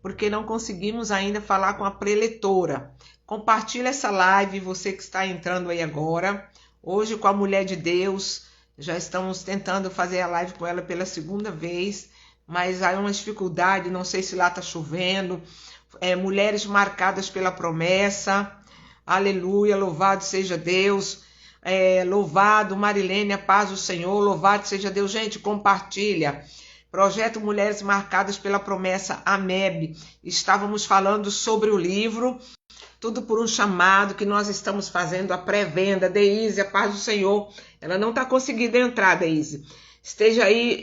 porque não conseguimos ainda falar com a preletora. Compartilha essa live, você que está entrando aí agora. Hoje com a Mulher de Deus, já estamos tentando fazer a live com ela pela segunda vez, mas há uma dificuldade, não sei se lá está chovendo. Mulheres marcadas pela promessa. Aleluia, louvado seja Deus. Louvado, Marilene, a paz do Senhor, louvado seja Deus. Gente, compartilha. Projeto Mulheres Marcadas pela Promessa, AMEB. Estávamos falando sobre o livro, tudo por um chamado que nós estamos fazendo, a pré-venda. Deise, a paz do Senhor. Ela não está conseguindo entrar, Deise. Esteja aí,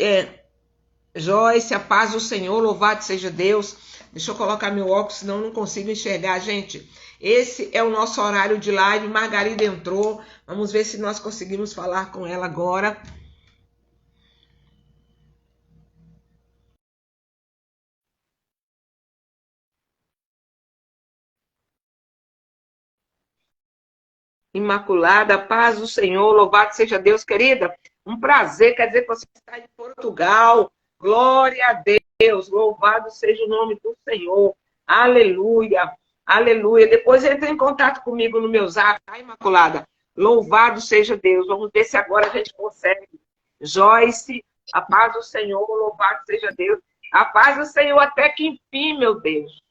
Joyce, a paz do Senhor, louvado seja Deus. Deixa eu colocar meu óculos, senão eu não consigo enxergar, gente. Esse é o nosso horário de live. Margarida entrou. Vamos ver se nós conseguimos falar com ela agora. Imaculada, paz do Senhor, louvado seja Deus, querida. Um prazer, quer dizer que você está em Portugal. Glória a Deus, louvado seja o nome do Senhor. Aleluia, aleluia. Depois entre em contato comigo no meu zap, tá, Imaculada? Louvado seja Deus. Vamos ver se agora a gente consegue. Joyce, a paz do Senhor, louvado seja Deus. A paz do Senhor até que enfim, meu Deus.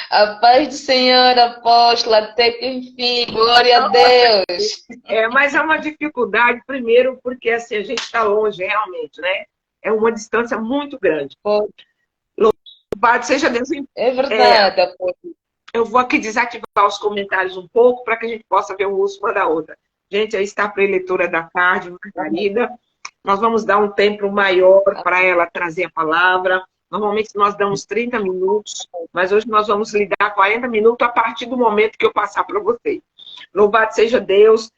A paz do Senhor, apóstola, até que enfim, glória a Deus. Mas é uma dificuldade, primeiro, porque assim, a gente está longe realmente, né? É uma distância muito grande. Louvado seja Deus. É verdade, apóstola. Eu vou aqui desativar os comentários um pouco para que a gente possa ver o rosto uma da outra. Gente, aí está a preletora da tarde, Margarida. Nós vamos dar um tempo maior para ela trazer a palavra. Normalmente nós damos 30 minutos, mas hoje nós vamos lhe dar 40 minutos a partir do momento que eu passar para você. Louvado seja Deus.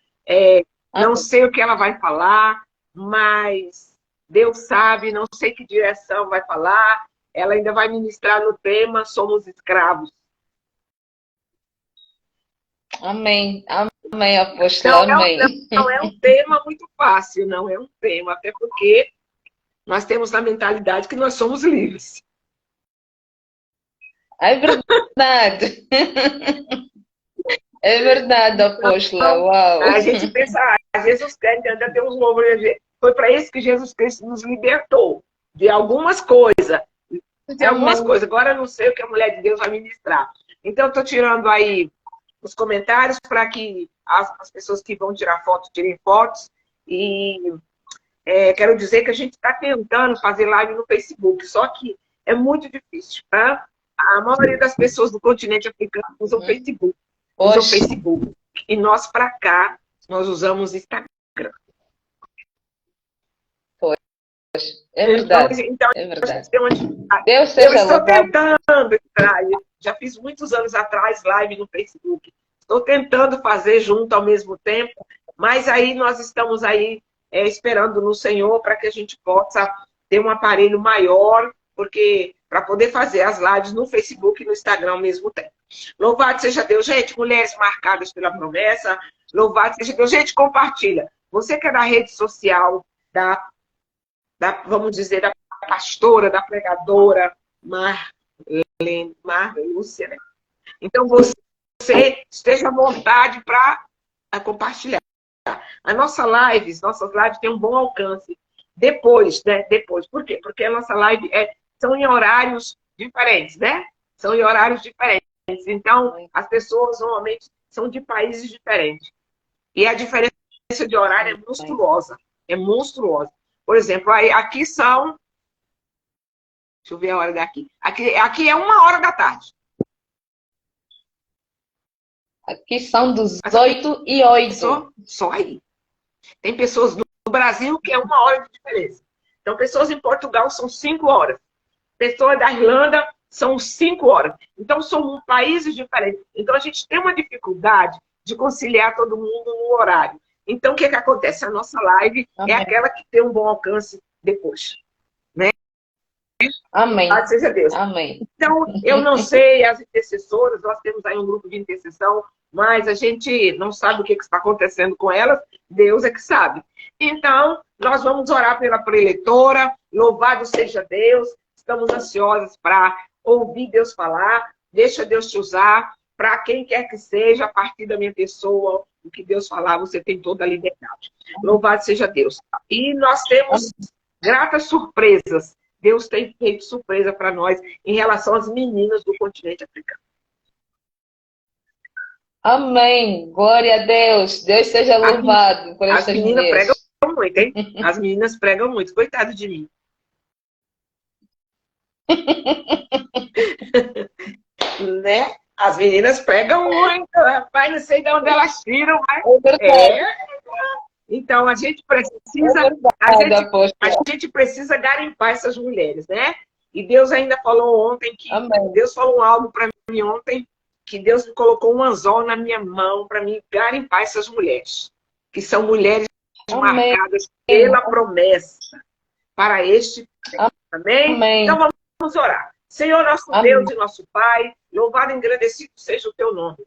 Não sei o que ela vai falar, mas Deus sabe, não sei que direção vai falar. Ela ainda vai ministrar no tema Somos Escravos. Amém, amém, apóstola, amém. Não é um tema muito fácil, não é um tema, até porque nós temos a mentalidade que nós somos livres. É verdade. É verdade, apóstola, uau. A gente pensa, às vezes os crentes ainda tem uns louvores. Foi para isso que Jesus Cristo nos libertou, de algumas coisas. De algumas coisas. Agora eu não sei o que a mulher de Deus vai ministrar. Então, eu estou tirando aí os comentários para que as pessoas que vão tirar fotos tirem fotos. E quero dizer que a gente está tentando fazer live no Facebook, só que é muito difícil. Tá? A maioria das pessoas do continente africano usam Facebook. Usam Facebook. E nós, para cá, nós usamos Instagram. É verdade. Então, é verdade. Deus seja eu estou tentando entrar. Já fiz muitos anos atrás live no Facebook. Estou tentando fazer junto ao mesmo tempo, mas aí nós estamos aí esperando no Senhor para que a gente possa ter um aparelho maior, porque para poder fazer as lives no Facebook e no Instagram ao mesmo tempo. Louvado seja Deus. Gente, mulheres marcadas pela promessa. Louvado seja Deus. Gente, compartilha. Você que é da rede social, vamos dizer, da pastora, da pregadora, Lúcia, né? Então, você esteja à vontade para compartilhar. Nossas lives têm um bom alcance. Depois, né? Depois. Por quê? Porque a nossa live são em horários diferentes, né? São em horários diferentes. Então, as pessoas normalmente são de países diferentes. E a diferença de horário é monstruosa. É monstruosa. Por exemplo, aqui são... Deixa eu ver a hora daqui. Aqui é 1h da tarde. Aqui são 18h08. Só aí. Tem pessoas no Brasil que é 1 hora de diferença. Então, pessoas em Portugal são 5 horas. Pessoas da Irlanda são 5 horas. Então, são países diferentes. Então, a gente tem uma dificuldade de conciliar todo mundo no horário. Então, o que acontece? A nossa live é aquela que tem um bom alcance depois. Né? Amém. Louvado seja Deus. Amém. Então, eu não sei, as intercessoras, nós temos aí um grupo de intercessão, mas a gente não sabe o que está acontecendo com elas, Deus é que sabe. Então, nós vamos orar pela preletora, louvado seja Deus. estamos ansiosas para ouvir Deus falar. Deixa Deus te usar para quem quer que seja, a partir da minha pessoa, o que Deus falar, você tem toda a liberdade. Louvado seja Deus. E nós temos gratas surpresas. Deus tem feito surpresa para nós em relação às meninas do continente africano. Amém. Glória a Deus. Deus seja louvado por As estas meninas mulheres. pregam muito, hein? As meninas pregam muito. Coitado de mim. Né? As meninas pregam muito, rapaz. Não sei de onde elas tiram, mas... Então, a gente precisa... A gente precisa garimpar essas mulheres, né? E Deus ainda falou ontem que... Amém. Deus falou algo para mim ontem, que Deus me colocou um anzol na minha mão para mim garimpar essas mulheres, que são mulheres marcadas pela promessa para este tempo. Amém? Então vamos orar. Senhor, nosso Deus e nosso Pai, louvado e engrandecido seja o teu nome.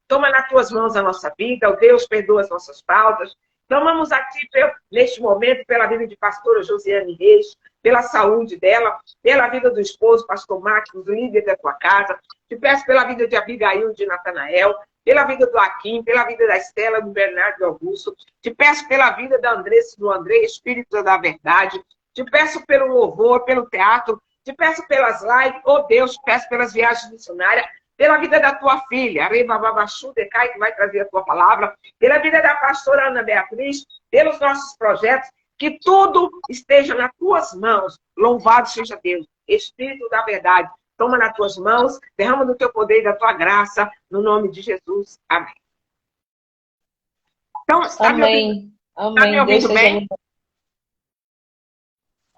Toma nas tuas mãos a nossa vida, ó Deus, perdoa as nossas faltas. Clamamos aqui, neste momento, pela vida de pastora Josiane Reis, pela saúde dela, pela vida do esposo, pastor Marcos, líder da tua casa. Te peço pela vida de Abigail, de Natanael, pela vida do Aquim, pela vida da Estela, do Bernardo, do Augusto. Te peço pela vida da Andressa, do André, Espírito da Verdade. Te peço pelo louvor, pelo teatro. Te peço pelas lives, oh Deus, te peço pelas viagens missionárias, pela vida da tua filha, Areva Babachu Decai, que vai trazer a tua palavra, pela vida da pastora Ana Beatriz, pelos nossos projetos, que tudo esteja nas tuas mãos. Louvado seja Deus, Espírito da Verdade. Toma nas tuas mãos, derrama do teu poder e da tua graça, no nome de Jesus. Amém. Então, está me ouvindo, tá me ouvindo bem?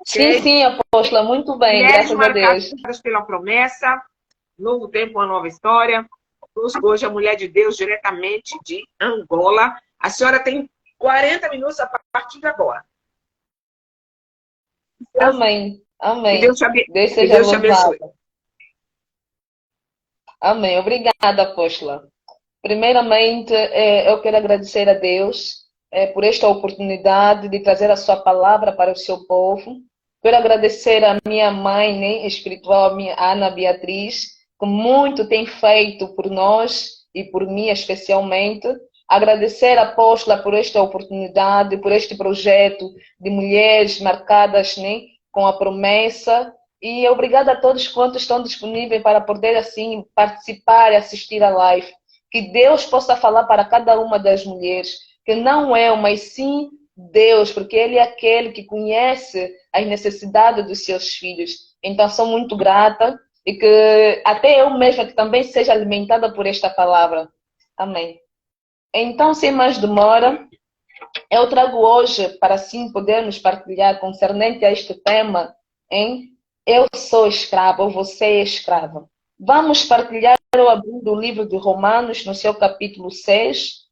Sim, sim, apóstola, muito bem, Mulheres graças a Deus. Marcadas pela promessa, novo tempo, uma nova história. Hoje a mulher de Deus, diretamente de Angola. A senhora tem 40 minutos a partir de agora. Amém, amém. Deus te abençoe. Amém, obrigada, apóstola. Primeiramente, eu quero agradecer a Deus por esta oportunidade de trazer a sua palavra para o seu povo. Quero agradecer a minha mãe, né, espiritual, a minha Ana Beatriz, que muito tem feito por nós e por mim especialmente. Agradecer a apóstola por esta oportunidade, por este projeto de mulheres marcadas, né, com a promessa. E obrigada a todos quantos estão disponíveis para poder assim participar e assistir a live. Que Deus possa falar para cada uma das mulheres, que não eu, mas sim Deus, porque Ele é aquele que conhece as necessidades dos seus filhos. Então, sou muito grata e que até eu mesma que também seja alimentada por esta palavra. Amém. Então, sem mais demora, eu trago hoje, para assim podermos partilhar concernente a este tema, em Eu sou escrava ou você é escrava. Vamos partilhar eu abrindo o livro de Romanos, no seu capítulo 6.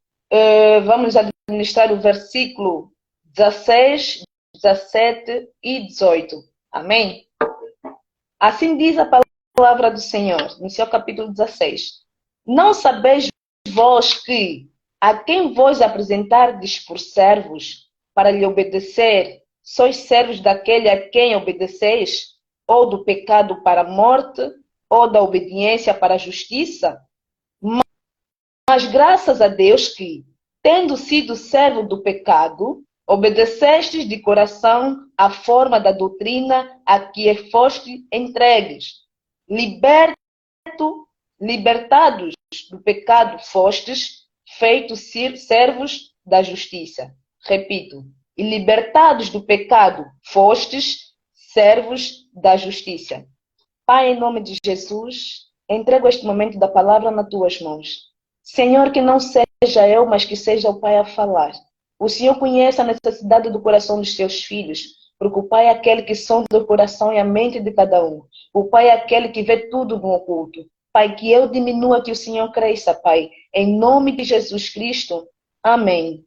Vamos administrar o versículo 16, 17 e 18. Amém? Assim diz a palavra do Senhor, no seu capítulo 16. Não sabeis vós que a quem vos apresentardes por servos para lhe obedecer, sois servos daquele a quem obedeceis, ou do pecado para a morte, ou da obediência para a justiça? Mas graças a Deus que, tendo sido servo do pecado, obedecestes de coração à forma da doutrina a que foste entregues. Libertados do pecado fostes, feitos servos da justiça. Repito, e libertados do pecado fostes, servos da justiça. Pai, em nome de Jesus, entrego este momento da palavra nas tuas mãos. Senhor, que não seja eu, mas que seja o Pai a falar. O Senhor conhece a necessidade do coração dos teus filhos, porque o Pai é aquele que sonda o coração e a mente de cada um. O Pai é aquele que vê tudo no oculto. Pai, que eu diminua, que o Senhor cresça, Pai. Em nome de Jesus Cristo. Amém.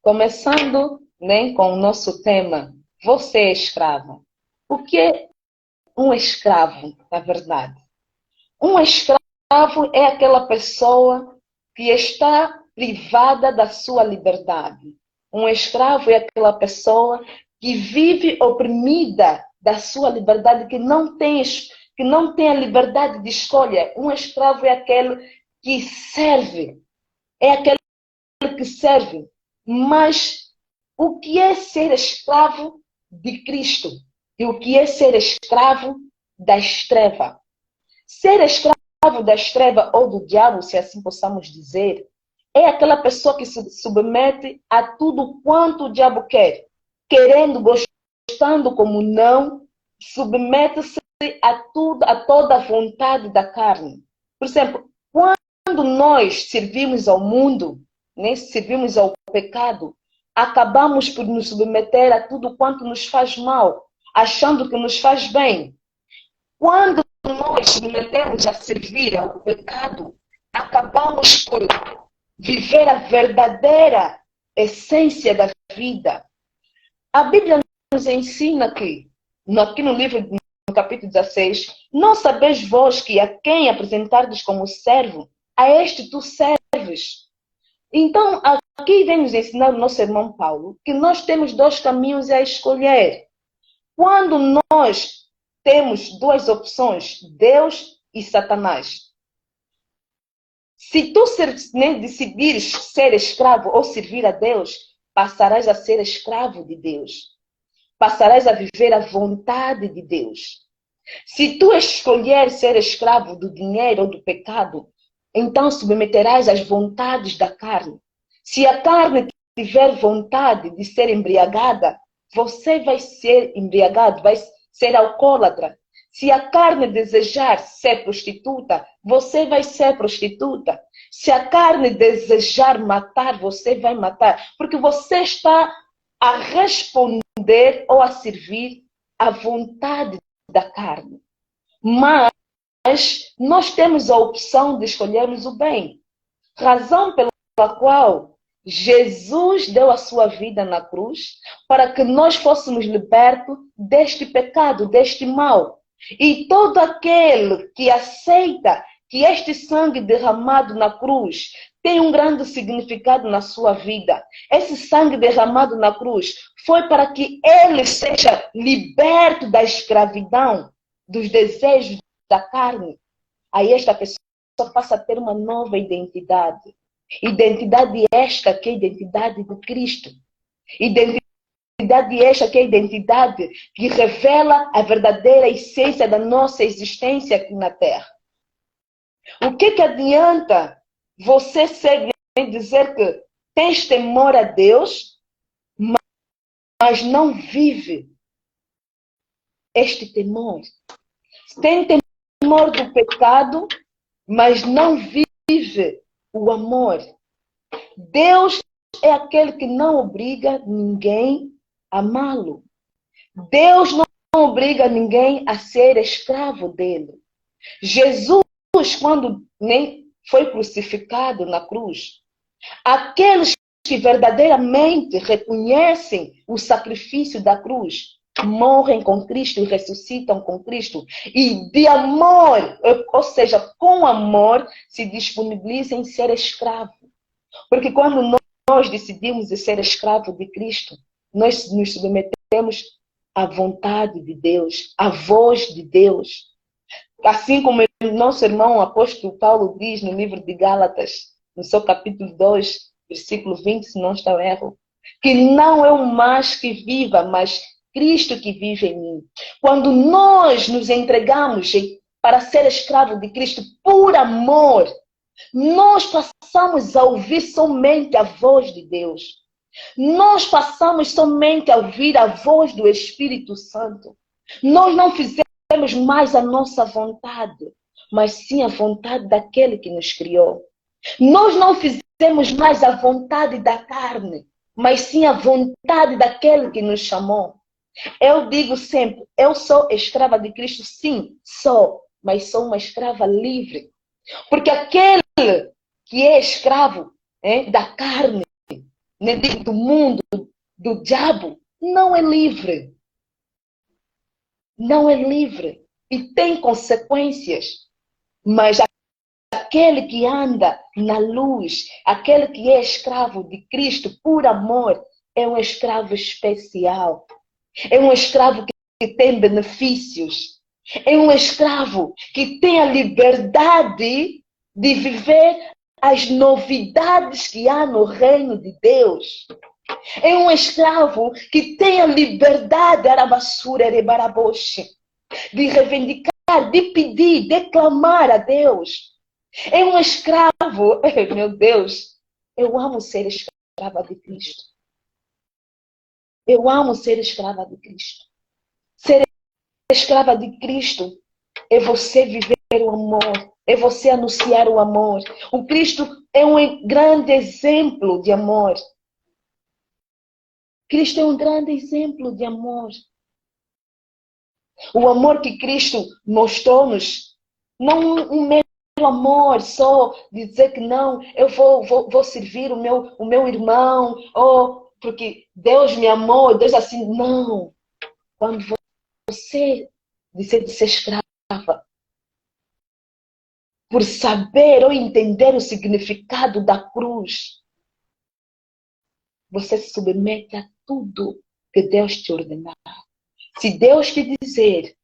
Começando, né, com o nosso tema, você é escrava. O que é um escravo, na verdade? Um escravo é aquela pessoa que está privada da sua liberdade. Um escravo é aquela pessoa que vive oprimida da sua liberdade, que não tem a liberdade de escolha. Um escravo é aquele que serve, é aquele que serve. Mas o que é ser escravo de Cristo? E o que é ser escravo da treva? Ser escravo da treva ou do diabo, se assim possamos dizer, é aquela pessoa que se submete a tudo quanto o diabo quer. Querendo, gostando como não, submete-se a tudo, a toda a vontade da carne. Por exemplo, quando nós servimos ao mundo, né, servimos ao pecado, acabamos por nos submeter a tudo quanto nos faz mal, achando que nos faz bem. Quando nós submetemos a servir ao pecado, acabamos por viver a verdadeira essência da vida. A Bíblia nos ensina que, aqui no livro, no capítulo 16, não sabeis vós que a quem apresentardes como servo, a este tu serves. Então, aqui vem nos ensinar o nosso irmão Paulo que nós temos dois caminhos a escolher. Quando nós temos duas opções, Deus e Satanás. Se tu decidires ser escravo ou servir a Deus, passarás a ser escravo de Deus. Passarás a viver a vontade de Deus. Se tu escolher ser escravo do dinheiro ou do pecado, então submeterás às vontades da carne. Se a carne tiver vontade de ser embriagada, você vai ser embriagado, vai ser alcoólatra. Se a carne desejar ser prostituta, você vai ser prostituta. Se a carne desejar matar, você vai matar. Porque você está a responder ou a servir à vontade da carne. Mas nós temos a opção de escolhermos o bem. Razão pela qual Jesus deu a sua vida na cruz para que nós fôssemos libertos deste pecado, deste mal. E todo aquele que aceita que este sangue derramado na cruz tem um grande significado na sua vida. Esse sangue derramado na cruz foi para que ele seja liberto da escravidão, dos desejos da carne. Aí esta pessoa passa a ter uma nova identidade. Identidade esta que é a identidade de Cristo. Identidade esta que é a identidade que revela a verdadeira essência da nossa existência aqui na Terra. O que adianta você dizer que tens temor a Deus, mas não vive este temor? Tem temor do pecado, mas não vive o amor. Deus é aquele que não obriga ninguém a amá-lo. Deus não obriga ninguém a ser escravo dele. Jesus, quando nem foi crucificado na cruz, aqueles que verdadeiramente reconhecem o sacrifício da cruz, morrem com Cristo e ressuscitam com Cristo. E de amor, ou seja, com amor, se disponibilizam em ser escravo. Porque quando nós decidimos ser escravo de Cristo, nós nos submetemos à vontade de Deus, à voz de Deus. Assim como o nosso irmão o apóstolo Paulo diz no livro de Gálatas, no seu capítulo 2, versículo 20, se não estou erro, que não é o mais que viva, mas Cristo que vive em mim. Quando nós nos entregamos para ser escravo de Cristo por amor, nós passamos a ouvir somente a voz de Deus. Nós passamos somente a ouvir a voz do Espírito Santo. Nós não fizemos mais a nossa vontade, mas sim a vontade daquele que nos criou. Nós não fizemos mais a vontade da carne, mas sim a vontade daquele que nos chamou. Eu digo sempre, eu sou escrava de Cristo, sim, sou, mas sou uma escrava livre. Porque aquele que é escravo da carne, do mundo, do diabo, não é livre. Não é livre. E tem consequências. Mas aquele que anda na luz, aquele que é escravo de Cristo por amor, é um escravo especial. É um escravo que tem benefícios. É um escravo que tem a liberdade de viver as novidades que há no reino de Deus. É um escravo que tem a liberdade, Arabassura, Erebaraboshi, de reivindicar, de pedir, de clamar a Deus. É um escravo, meu Deus, eu amo ser escrava de Cristo. Eu amo ser escrava de Cristo. Ser escrava de Cristo é você viver o amor, é você anunciar o amor. O Cristo é um grande exemplo de amor. Cristo é um grande exemplo de amor. O amor que Cristo mostrou-nos, não um mero amor, só dizer que não, eu vou servir o meu irmão, ou porque Deus me amou, Deus assim, não. Quando você dizer de ser escrava, por saber ou entender o significado da cruz, você se submete a tudo que Deus te ordenar. Se Deus te dizer,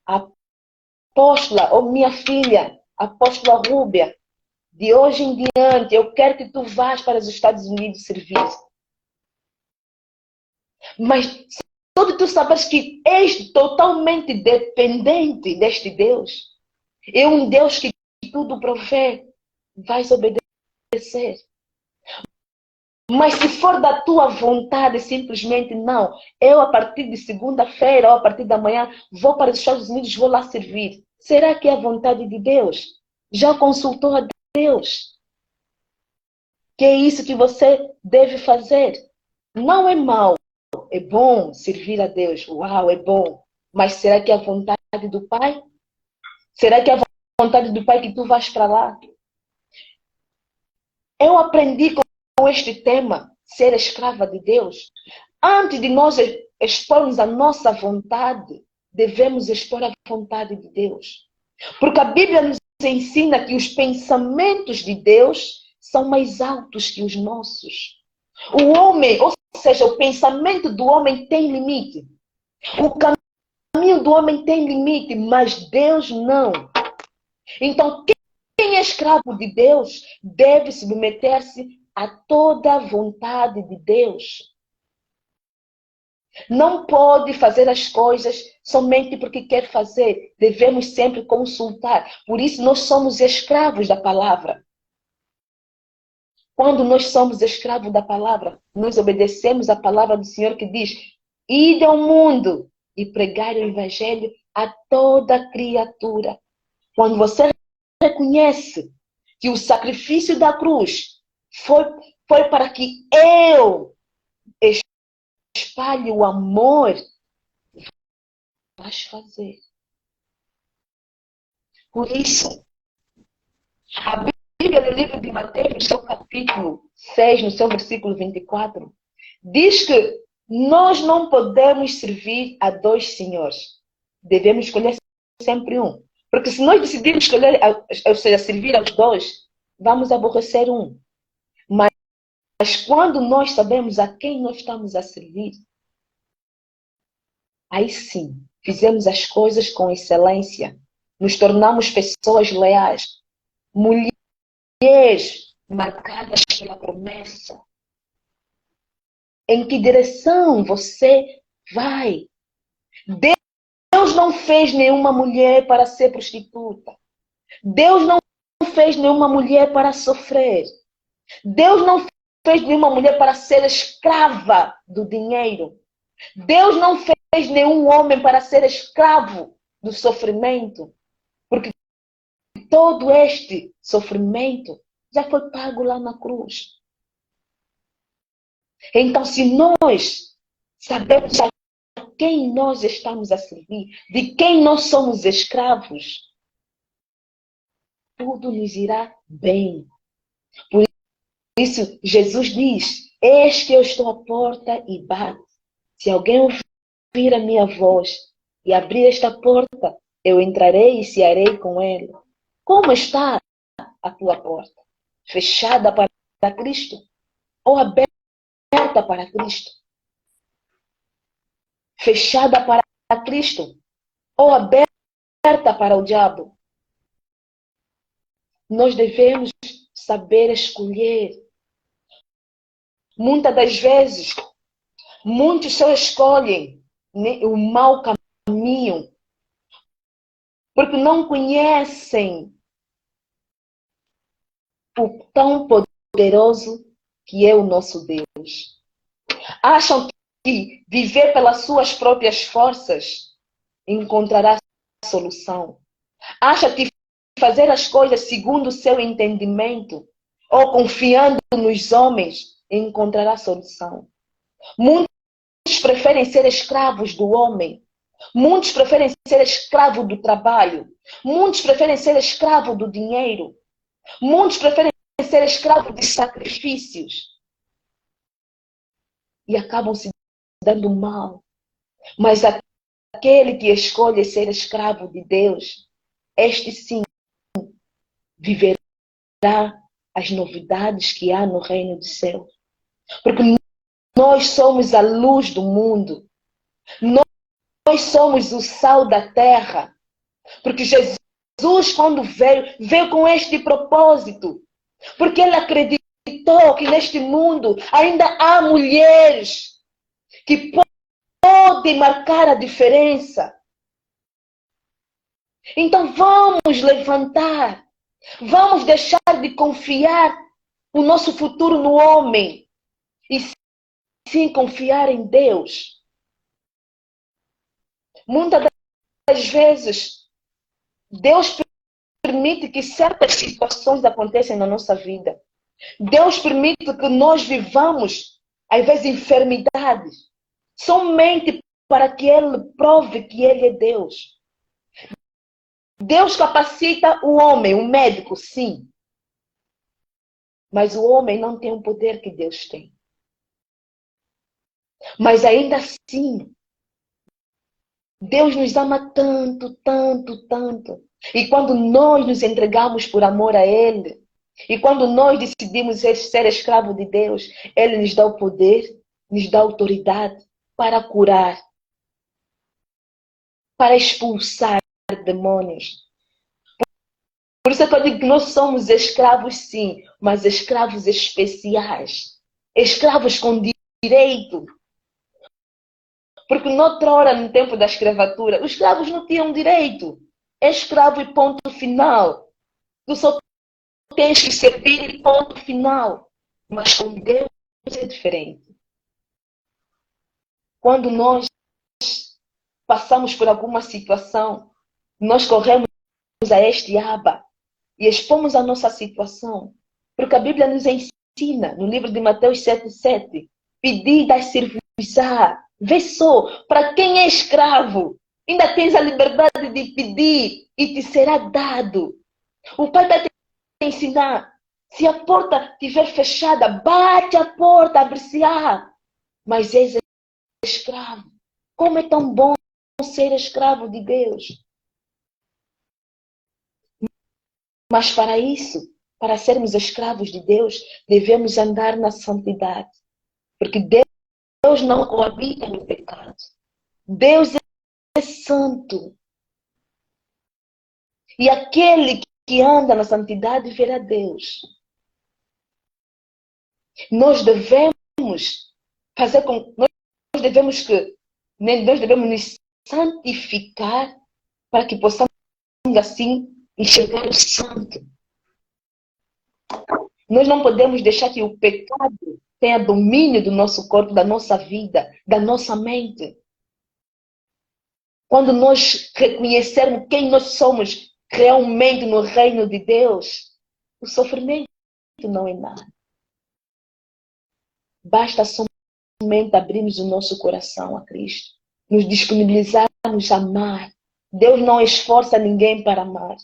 apóstola ou minha filha, apóstola Rúbia, de hoje em diante eu quero que tu vás para os Estados Unidos servir. Mas só de tu sabes que és totalmente dependente deste Deus. É um Deus que tudo provê, vais obedecer. Mas se for da tua vontade, simplesmente não. Eu, a partir de segunda-feira ou a partir da manhã, vou para os Estados Unidos, vou lá servir. Será que é a vontade de Deus? Já consultou a Deus? Que é isso que você deve fazer? Não é mal, é bom servir a Deus. Uau, é bom. Mas será que é a vontade do Pai? Será que é a vontade do Pai que tu vais para lá? Eu aprendi com este tema, ser escrava de Deus. Antes de nós expormos a nossa vontade, devemos expor a vontade de Deus. Porque a Bíblia nos ensina que os pensamentos de Deus são mais altos que os nossos. O homem, ou seja, o pensamento do homem tem limite. O caminho do homem tem limite, mas Deus não. Então, quem é escravo de Deus deve submeter-se a toda a vontade de Deus. Não pode fazer as coisas somente porque quer fazer. Devemos sempre consultar. Por isso, nós somos escravos da palavra. Quando nós somos escravos da palavra, nós obedecemos a palavra do Senhor que diz: ide ao mundo e pregai o evangelho a toda criatura. Quando você reconhece que o sacrifício da cruz foi para que eu espalhe o amor, vais fazer. Por isso, a Bíblia no livro de Mateus, no seu capítulo 6, no seu versículo 24, diz que nós não podemos servir a dois senhores. Devemos escolher sempre um. Porque se nós decidirmos escolher, ou seja, servir aos dois, vamos aborrecer um. Mas quando nós sabemos a quem nós estamos a servir, aí sim, fizemos as coisas com excelência. Nos tornamos pessoas leais. Mulheres marcadas pela promessa. Em que direção você vai? Deus não fez nenhuma mulher para ser prostituta. Deus não fez nenhuma mulher para sofrer. Deus não fez nenhuma mulher para ser escrava do dinheiro. Deus não fez nenhum homem para ser escravo do sofrimento. Porque todo este sofrimento já foi pago lá na cruz. Então, se nós sabemos a quem nós estamos a servir, de quem nós somos escravos, tudo nos irá bem. Por isso, Jesus diz: eis que eu estou à porta e bato. Se alguém ouvir a minha voz e abrir esta porta, eu entrarei e cearei com ele. Como está a tua porta? Fechada para Cristo ou aberta para Cristo? fechada para Cristo ou aberta para o diabo. Nós devemos saber escolher. Muitas das vezes, muitos só escolhem o mau caminho porque não conhecem o tão poderoso que é o nosso Deus. Acham que viver pelas suas próprias forças encontrará solução. Acham que fazer as coisas segundo o seu entendimento ou confiando nos homens encontrará solução. Muitos preferem ser escravos do homem. Muitos preferem ser escravo do trabalho. Muitos preferem ser escravo do dinheiro. Muitos preferem ser escravo de sacrifícios. E acabam se dando mal. Mas aquele que escolhe ser escravo de Deus, este sim viverá as novidades que há no reino dos céus. Porque nós somos a luz do mundo. Nós somos o sal da terra. Porque Jesus, quando veio com este propósito. Porque ele acreditou que neste mundo ainda há mulheres que podem marcar a diferença. Então vamos levantar. Vamos deixar de confiar o nosso futuro no homem. E sim confiar em Deus. Muitas das vezes, Deus permite que certas situações aconteçam na nossa vida. Deus permite que nós vivamos, às vezes, enfermidades, somente para que Ele prove que Ele é Deus. Deus capacita o homem, o médico, sim. Mas o homem não tem o poder que Deus tem. Mas ainda assim, Deus nos ama tanto, tanto, tanto. E quando nós nos entregamos por amor a Ele, e quando nós decidimos ser escravo de Deus, Ele nos dá o poder, nos dá a autoridade para curar, para expulsar demônios. Por isso é que eu digo que nós somos escravos, sim, mas escravos especiais. Escravos com direito. Porque noutra hora, no tempo da escravatura, os escravos não tinham direito. É escravo e ponto final. Tu só tens que servir e ponto final. Mas com Deus é diferente. Quando nós passamos por alguma situação, nós corremos a este aba e expomos a nossa situação. Porque a Bíblia nos ensina, no livro de Mateus 7,7, pedir das serviçar. Vê só, para quem é escravo, ainda tens a liberdade de pedir e te será dado. O Pai vai te ensinar. Se a porta estiver fechada, bate a porta, abre-se-á. Mas és escravo. Como é tão bom ser escravo de Deus. Mas para isso, para sermos escravos de Deus, devemos andar na santidade. Porque Deus não coabita no pecado. Deus é santo. E aquele que anda na santidade verá Deus. Nós devemos fazer com... Nós devemos nos santificar para que possamos assim enxergar o santo. Nós não podemos deixar que o pecado tenha domínio do nosso corpo, da nossa vida, da nossa mente. Quando nós reconhecermos quem nós somos realmente no reino de Deus, o sofrimento não é nada. Basta somente abrirmos o nosso coração a Cristo, nos disponibilizarmos a amar. Deus não esforça ninguém para amar.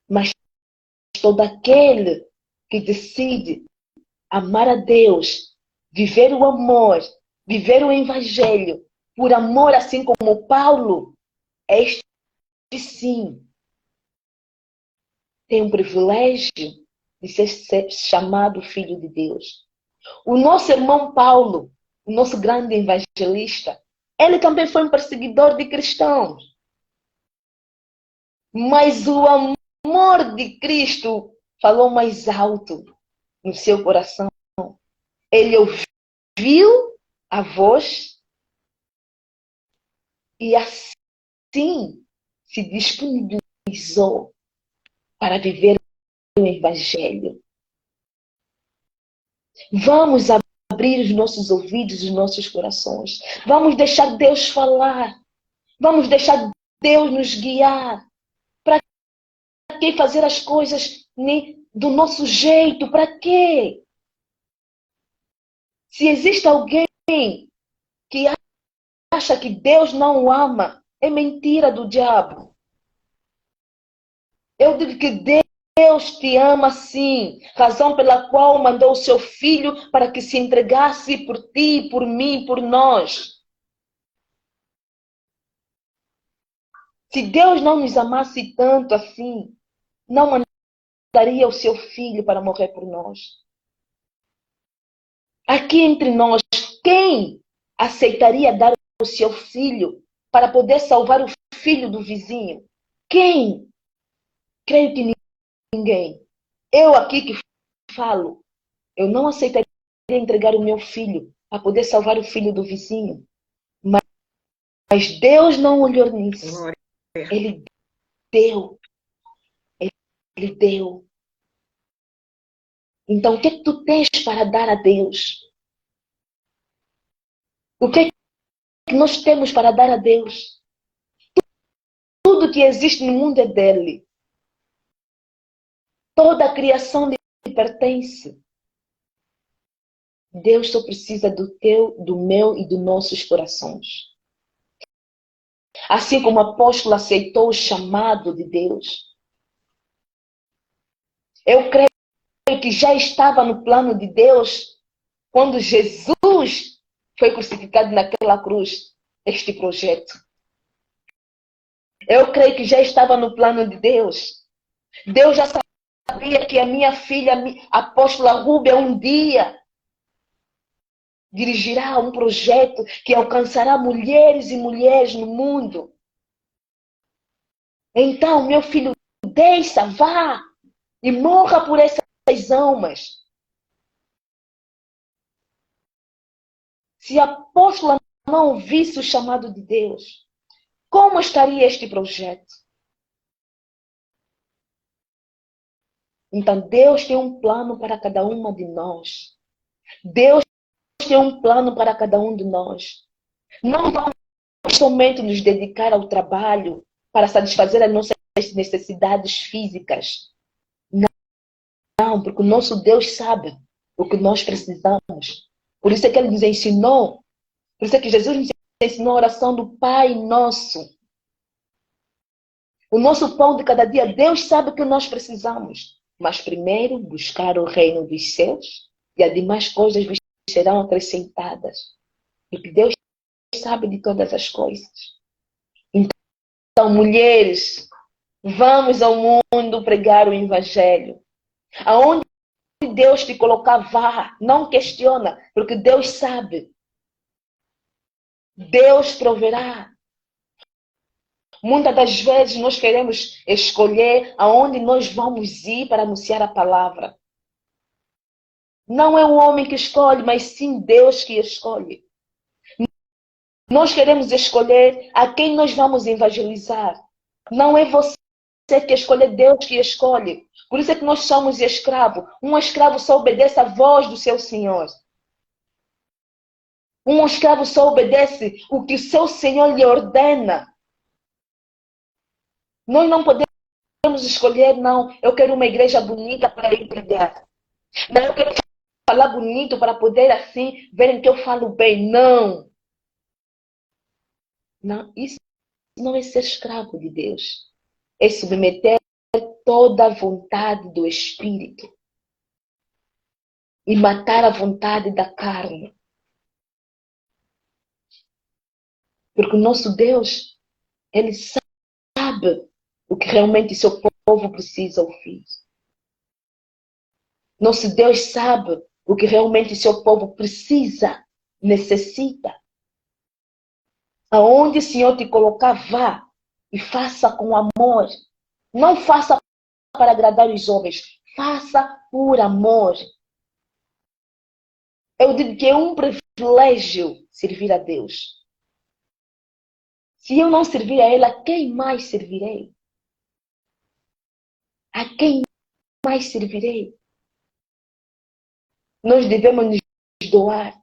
Mas todo aquele que decide amar a Deus, viver o amor, viver o evangelho, por amor, assim como Paulo, este sim tem o privilégio de ser chamado filho de Deus. O nosso irmão Paulo, o nosso grande evangelista, ele também foi um perseguidor de cristãos. Mas o amor de Cristo falou mais alto no seu coração. Ele ouviu a voz e assim se disponibilizou para viver o Evangelho. Vamos abrir os nossos ouvidos, os nossos corações. Vamos deixar Deus falar. Vamos deixar Deus nos guiar. Para que fazer as coisas do nosso jeito? Para quê? Se existe alguém que acha que Deus não o ama, é mentira do diabo. Eu digo que Deus te ama sim, razão pela qual mandou o seu filho para que se entregasse por ti, por mim, por nós. Se Deus não nos amasse tanto assim, não mandaria o seu filho para morrer por nós. Aqui entre nós, quem aceitaria dar o seu filho para poder salvar o filho do vizinho? Quem? Creio que ninguém. Eu aqui que falo, eu não aceitaria entregar o meu filho para poder salvar o filho do vizinho. Mas Deus não olhou nisso. Ele deu. Ele deu. Então, o que é que tu tens para dar a Deus? O que é que nós temos para dar a Deus? Tudo que existe no mundo é dele. Toda a criação lhe pertence. Deus só precisa do teu, do meu e dos nossos corações. Assim como o apóstolo aceitou o chamado de Deus. Eu creio que já estava no plano de Deus quando Jesus foi crucificado naquela cruz, este projeto. Eu creio que já estava no plano de Deus. Deus já sabia que a minha filha, a apóstola Rúbia, um dia dirigirá um projeto que alcançará mulheres e mulheres no mundo. Então, meu filho, desça, vá e morra por essas almas. Se a apóstola não ouvisse o chamado de Deus, como estaria este projeto? Então, Deus tem um plano para cada uma de nós. Deus tem um plano para cada um de nós. Não vamos somente nos dedicar ao trabalho para satisfazer as nossas necessidades físicas. Não, porque o nosso Deus sabe o que nós precisamos. Por isso é que Ele nos ensinou. Por isso é que Jesus nos ensinou a oração do Pai Nosso. O nosso pão de cada dia, Deus sabe o que nós precisamos. Mas primeiro, buscar o reino dos céus e as demais coisas vos serão acrescentadas. Porque Deus sabe de todas as coisas. Então, mulheres, vamos ao mundo pregar o Evangelho. Aonde Deus te colocar, vá. Não questiona, porque Deus sabe. Deus proverá. Muitas das vezes nós queremos escolher aonde nós vamos ir para anunciar a palavra. Não é o homem que escolhe, mas sim Deus que escolhe. Nós queremos escolher a quem nós vamos evangelizar. Não é você que escolhe, é Deus que escolhe. Por isso é que nós somos escravos. Um escravo só obedece à voz do seu Senhor. Um escravo só obedece o que o seu Senhor lhe ordena. Nós não podemos escolher, não. Eu quero uma igreja bonita para ir pregar. Não, eu quero falar bonito para poder assim verem que eu falo bem. Não. Não, isso não é ser escravo de Deus. É submeter toda a vontade do Espírito e matar a vontade da carne. Porque o nosso Deus, Ele sabe o que realmente seu povo precisa ouvir. Nosso Deus sabe o que realmente seu povo precisa necessita. Aonde o Senhor te colocar, vá e faça com amor. Não faça para agradar os homens, faça por amor. Eu digo que é um privilégio servir a Deus. Se eu não servir a Ele, a quem mais servirei? A quem mais servirei? Nós devemos nos doar.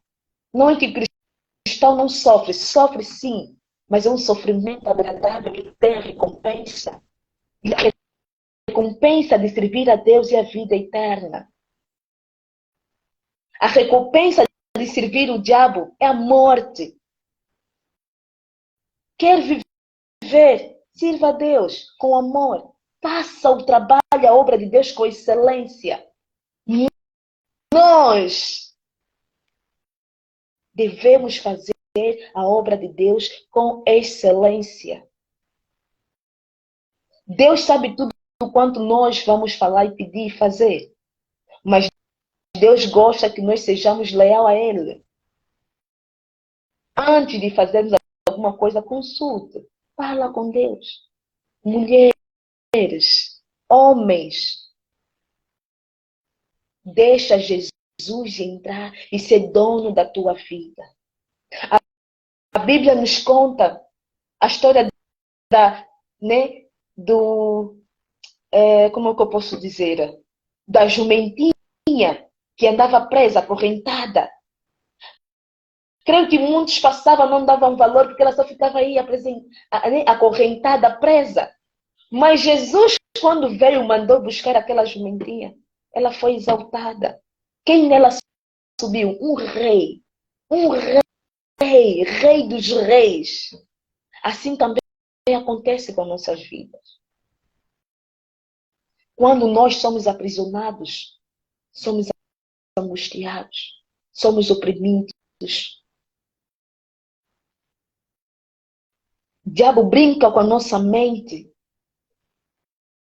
Não é que cristão não sofre, sofre sim, mas é um sofrimento agradável que tem recompensa. E a recompensa de servir a Deus é a vida eterna. A recompensa de servir o diabo é a morte. Quer viver? Sirva a Deus com amor. Faça o trabalho, a obra de Deus com excelência. Nós devemos fazer a obra de Deus com excelência. Deus sabe tudo o quanto nós vamos falar e pedir e fazer. Mas Deus gosta que nós sejamos leal a Ele. Antes de fazermos alguma coisa, consulta. Fala com Deus. Mulheres, homens, deixa Jesus entrar e ser dono da tua vida. A Bíblia nos conta a história como é que eu posso dizer? Da jumentinha que andava presa, acorrentada. Creio que muitos passavam, não davam valor, porque ela só ficava aí acorrentada, presa. Mas Jesus, quando veio, mandou buscar aquela jumentinha. Ela foi exaltada. Quem nela subiu? Um rei. Um rei. Rei dos reis. Assim também acontece com nossas vidas. Quando nós somos aprisionados, somos angustiados, somos oprimidos. O diabo brinca com a nossa mente,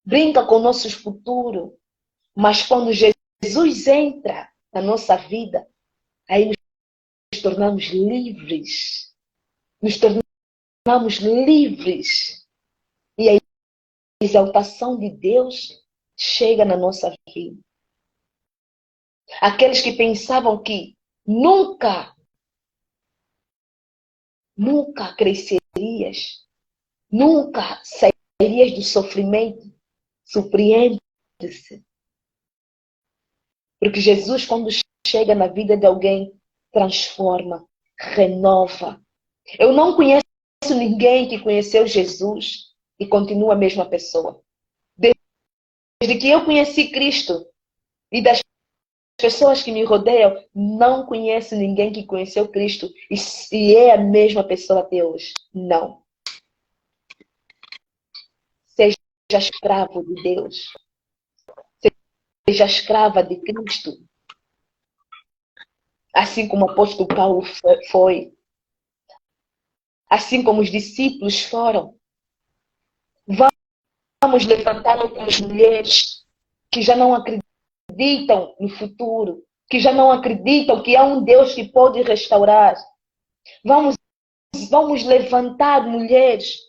brinca com o nosso futuro, mas quando Jesus entra na nossa vida, aí nos tornamos livres. Nos tornamos livres. E a exaltação de Deus chega na nossa vida. Aqueles que pensavam que nunca crescerias, nunca sairias do sofrimento, surpreende-se. Porque Jesus, quando chega na vida de alguém, transforma, renova. Eu não conheço ninguém que conheceu Jesus e continua a mesma pessoa. Desde que eu conheci Cristo e das pessoas que me rodeiam, não conheço ninguém que conheceu Cristo e é a mesma pessoa até hoje. Não. Seja escravo de Deus. Seja escrava de Cristo. Assim como o apóstolo Paulo foi. Assim como os discípulos foram. Vamos levantar outras mulheres que já não acreditam no futuro, que já não acreditam que há um Deus que pode restaurar. Vamos levantar mulheres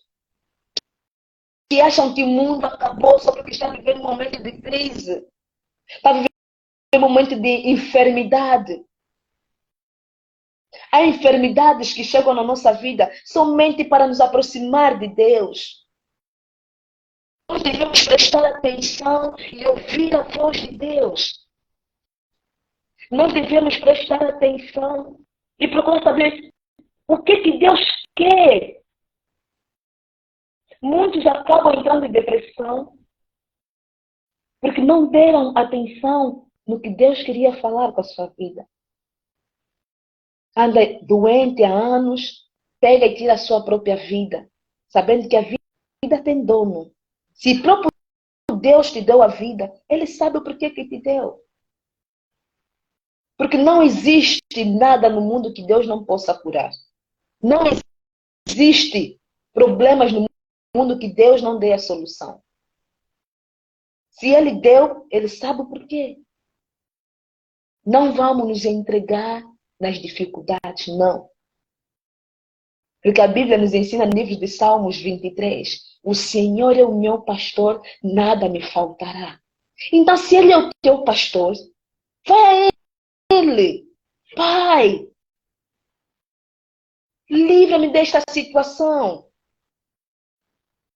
que acham que o mundo acabou só porque está vivendo um momento de crise. Está vivendo um momento de enfermidade. Há enfermidades que chegam na nossa vida somente para nos aproximar de Deus. Nós devemos prestar atenção e ouvir a voz de Deus. Nós devemos prestar atenção e procurar saber o que Deus quer. Muitos acabam entrando em depressão porque não deram atenção no que Deus queria falar com a sua vida. Anda doente há anos, pega e tira a sua própria vida, sabendo que a vida tem dono. Se próprio Deus te deu a vida, Ele sabe o porquê que te deu. Porque não existe nada no mundo que Deus não possa curar. Não existe problemas no mundo que Deus não dê a solução. Se Ele deu, Ele sabe o porquê. Não vamos nos entregar nas dificuldades, não. Porque a Bíblia nos ensina no livro de Salmos 23, o Senhor é o meu pastor, nada me faltará. Então, se Ele é o teu pastor, vai a Ele. Pai, livra-me desta situação.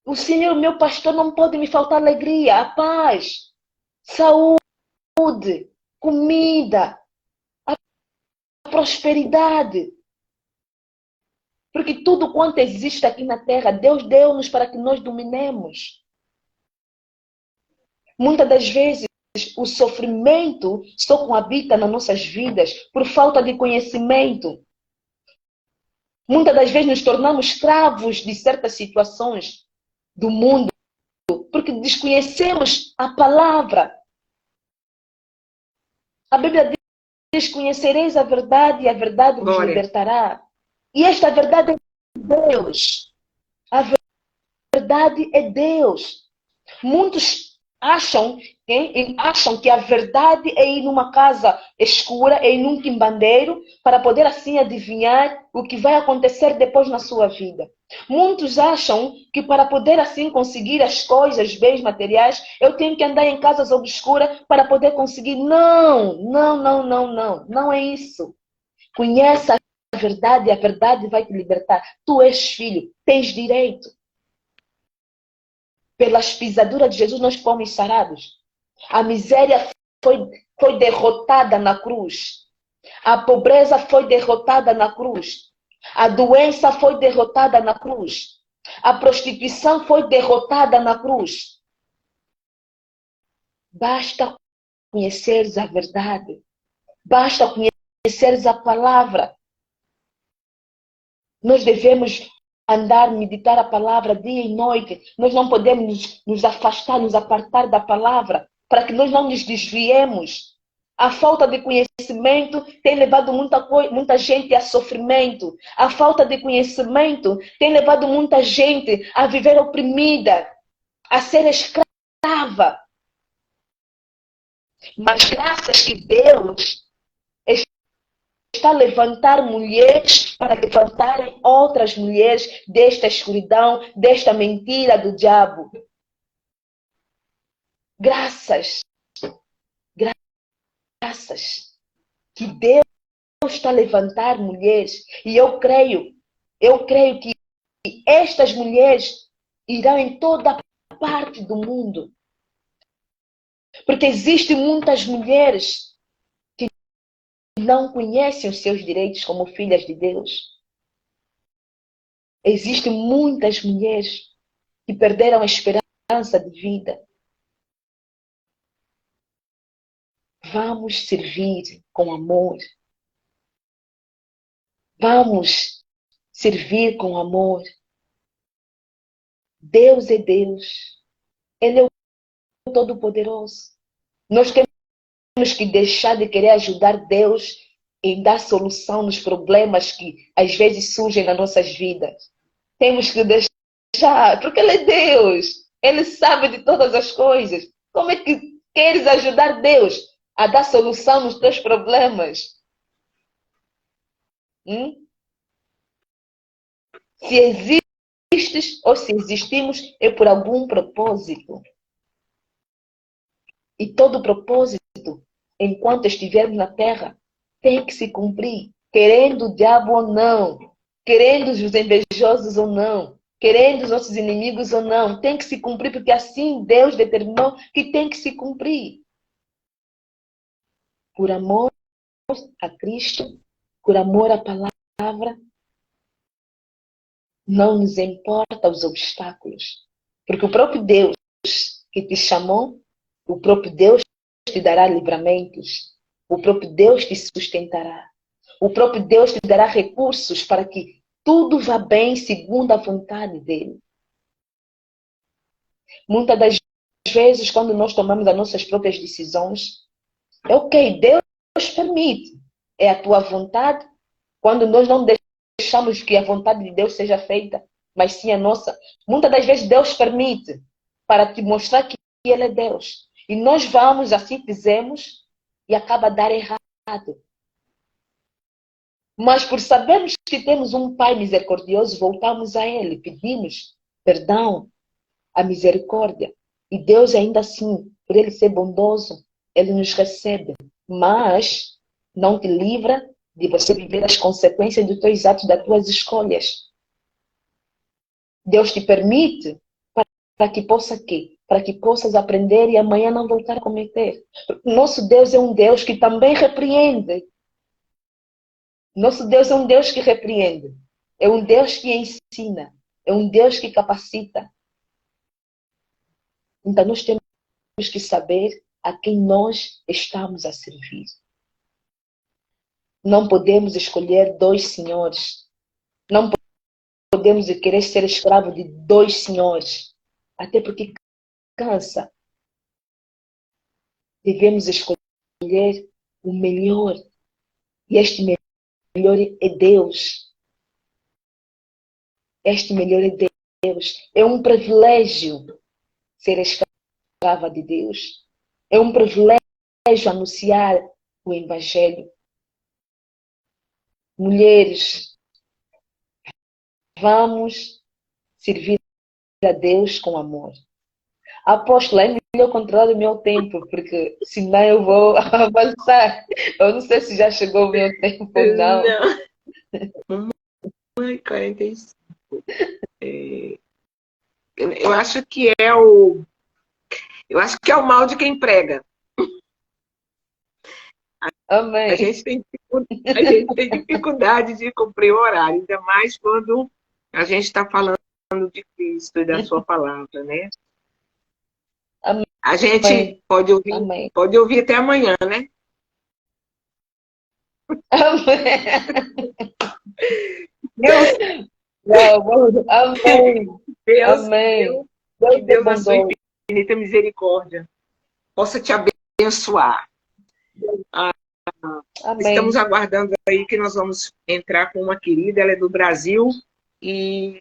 O Senhor, meu pastor, não pode me faltar alegria, a paz, saúde, comida, a prosperidade. Porque tudo quanto existe aqui na terra, Deus deu-nos para que nós dominemos. Muitas das vezes, o sofrimento só habita nas nossas vidas por falta de conhecimento. Muitas das vezes nos tornamos escravos de certas situações do mundo, porque desconhecemos a palavra. A Bíblia diz: conhecereis a verdade e a verdade vos libertará. E esta verdade é Deus. A verdade é Deus. Muitos acham que a verdade é ir numa casa escura, é ir num quimbandeiro, para poder assim adivinhar o que vai acontecer depois na sua vida. Muitos acham que para poder assim conseguir as coisas, bens materiais, eu tenho que andar em casas obscuras para poder conseguir. Não, não, não, não, não. Não é isso. Conheça a verdade e a verdade vai te libertar. Tu és filho, tens direito. Pelas pisaduras de Jesus nós fomos sarados. A miséria foi derrotada na cruz. A pobreza foi derrotada na cruz. A doença foi derrotada na cruz. A prostituição foi derrotada na cruz. Basta conheceres a verdade. Basta conheceres a palavra. Nós devemos andar, meditar a palavra dia e noite. Nós não podemos nos afastar, nos apartar da palavra, para que nós não nos desviemos. A falta de conhecimento tem levado muita gente a sofrimento. A falta de conhecimento tem levado muita gente a viver oprimida, a ser escrava. Mas graças que Deus está a levantar mulheres para levantarem outras mulheres desta escuridão, desta mentira do diabo. Graças que Deus está a levantar mulheres. E eu creio que estas mulheres irão em toda parte do mundo. Porque existem muitas mulheres que não conhecem os seus direitos como filhas de Deus. Existem muitas mulheres que perderam a esperança de vida. Vamos servir com amor. Vamos servir com amor. Deus é Deus. Ele é o Todo-Poderoso. Nós temos que deixar de querer ajudar Deus em dar solução nos problemas que às vezes surgem nas nossas vidas. Temos que deixar, porque Ele é Deus. Ele sabe de todas as coisas. Como é que queres ajudar Deus a dar solução nos teus problemas? Se existes ou se existimos, é por algum propósito. E todo propósito, enquanto estivermos na terra, tem que se cumprir. Querendo o diabo ou não, querendo os invejosos ou não, querendo os nossos inimigos ou não, tem que se cumprir, porque assim Deus determinou que tem que se cumprir. Por amor a Cristo, por amor à palavra, não nos importa os obstáculos. Porque o próprio Deus que te chamou, o próprio Deus te dará livramentos. O próprio Deus te sustentará. O próprio Deus te dará recursos para que tudo vá bem segundo a vontade dele. Muitas das vezes, quando nós tomamos as nossas próprias decisões, é ok, Deus permite. É a tua vontade. Quando nós não deixamos que a vontade de Deus seja feita, mas sim a nossa. Muitas das vezes Deus permite para te mostrar que Ele é Deus. E nós vamos, assim fizemos, e acaba a dar errado. Mas por sabermos que temos um Pai misericordioso, voltamos a Ele, pedimos perdão, a misericórdia. E Deus, ainda assim, por Ele ser bondoso, Ele nos recebe. Mas não te livra de você viver as consequências dos teus atos, das tuas escolhas. Deus te permite para que possa quê? Para que possas aprender e amanhã não voltar a cometer. Nosso Deus é um Deus que também repreende. Nosso Deus é um Deus que repreende. É um Deus que ensina. É um Deus que capacita. Então nós temos que saber a quem nós estamos a servir. Não podemos escolher dois senhores. Não podemos querer ser escravo de dois senhores. Até porque cansa. Devemos escolher o melhor. E este melhor é Deus. Este melhor é Deus. É um privilégio ser escrava de Deus. É um privilégio anunciar o Evangelho. Mulheres, vamos servir a Deus com amor. Apóstola, é melhor controlar o meu tempo, porque senão eu vou avançar. Eu não sei se já chegou o meu tempo ou não. Não. 1h45. Eu acho que é o mal de quem prega. Amém. A gente tem dificuldade de cumprir o horário, ainda mais quando a gente está falando de Cristo e da sua palavra, né? Amém. A gente pode ouvir até amanhã, né? Amém. Deus, Amém. Deus, Amém. que Deus, na sua infinita misericórdia, possa te abençoar. Amém. Estamos aguardando aí que nós vamos entrar com uma querida, ela é do Brasil, e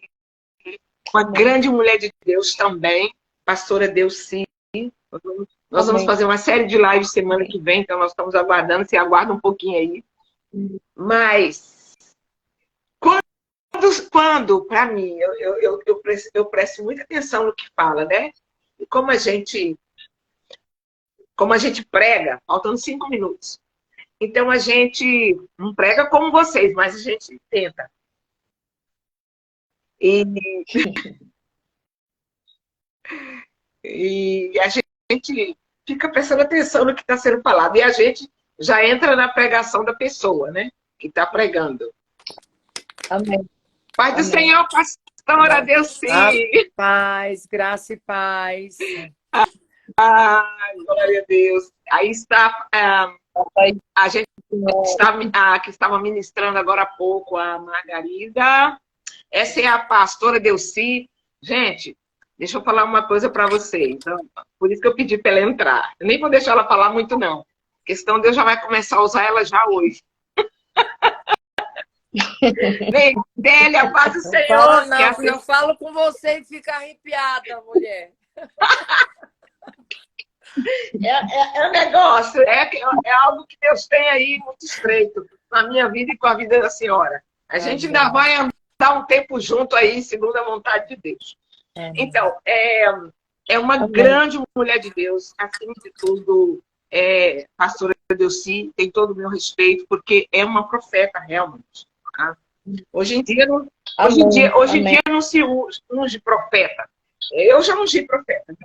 uma grande mulher de Deus também, pastora Delcy. Nós vamos fazer uma série de lives semana que vem, então nós estamos aguardando, você aguarda um pouquinho aí. Mas, quando para mim, eu presto muita atenção no que fala, né? E como a gente prega, faltando 5 minutos. Então a gente não prega como vocês, mas a gente tenta. E a gente fica prestando atenção no que está sendo falado. E a gente já entra na pregação da pessoa, né? Que está pregando. Amém. Paz do Senhor, pastora Delcy. Paz, graça e paz. Ai, glória a Deus. Aí está a gente que estava ministrando agora há pouco, a Margarida. Essa é a pastora Delcy. Gente, deixa eu falar uma coisa para vocês. Por isso que eu pedi para ela entrar. Eu nem vou deixar ela falar muito, não. A questão Deus já vai começar a usar ela já hoje. Vem, Délia, paz do Senhor. Não, eu falo com você e fica arrepiada, mulher. É um negócio, é algo que Deus tem aí muito estreito na minha vida e com a vida da senhora. A gente ainda vai andar um tempo junto aí, segundo a vontade de Deus. Então, é uma grande mulher de Deus, acima de tudo, pastora Delcy, tem todo o meu respeito, porque é uma profeta realmente. Tá? Hoje em dia não se unge profeta. Eu já ungi profeta,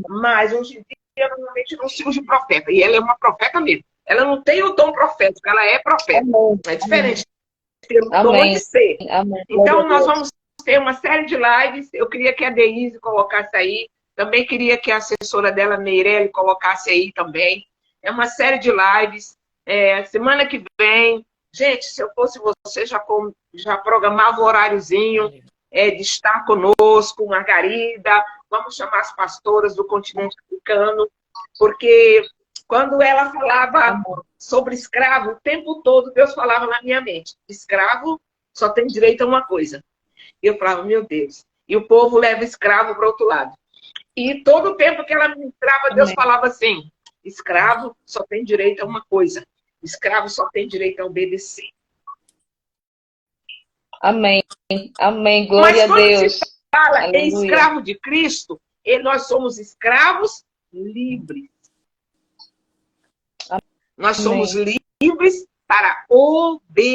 mas hoje em dia normalmente não se unge profeta. E ela é uma profeta mesmo. Ela não tem o dom profético, ela é profeta. É diferente de ter o dom de ser. Então, nós vamos ter uma série de lives. Eu queria que a Deise colocasse aí. Também queria que a assessora dela, Meirelle, colocasse aí também. É uma série de lives. Semana que vem. Gente, se eu fosse você, já programava o horáriozinho de estar conosco, Margarida. Vamos chamar as pastoras do continente africano, porque quando ela falava sobre escravo, o tempo todo Deus falava na minha mente: escravo só tem direito a uma coisa. E eu falava, meu Deus. E o povo leva escravo para o outro lado. E todo o tempo que ela ministrava, Deus falava assim: escravo só tem direito a uma coisa. Escravo só tem direito a obedecer. Amém. Amém. Mas Glória a quando se Deus. fala em Aleluia. escravo de Cristo, nós somos escravos livres. Nós somos Amém. livres para obedecer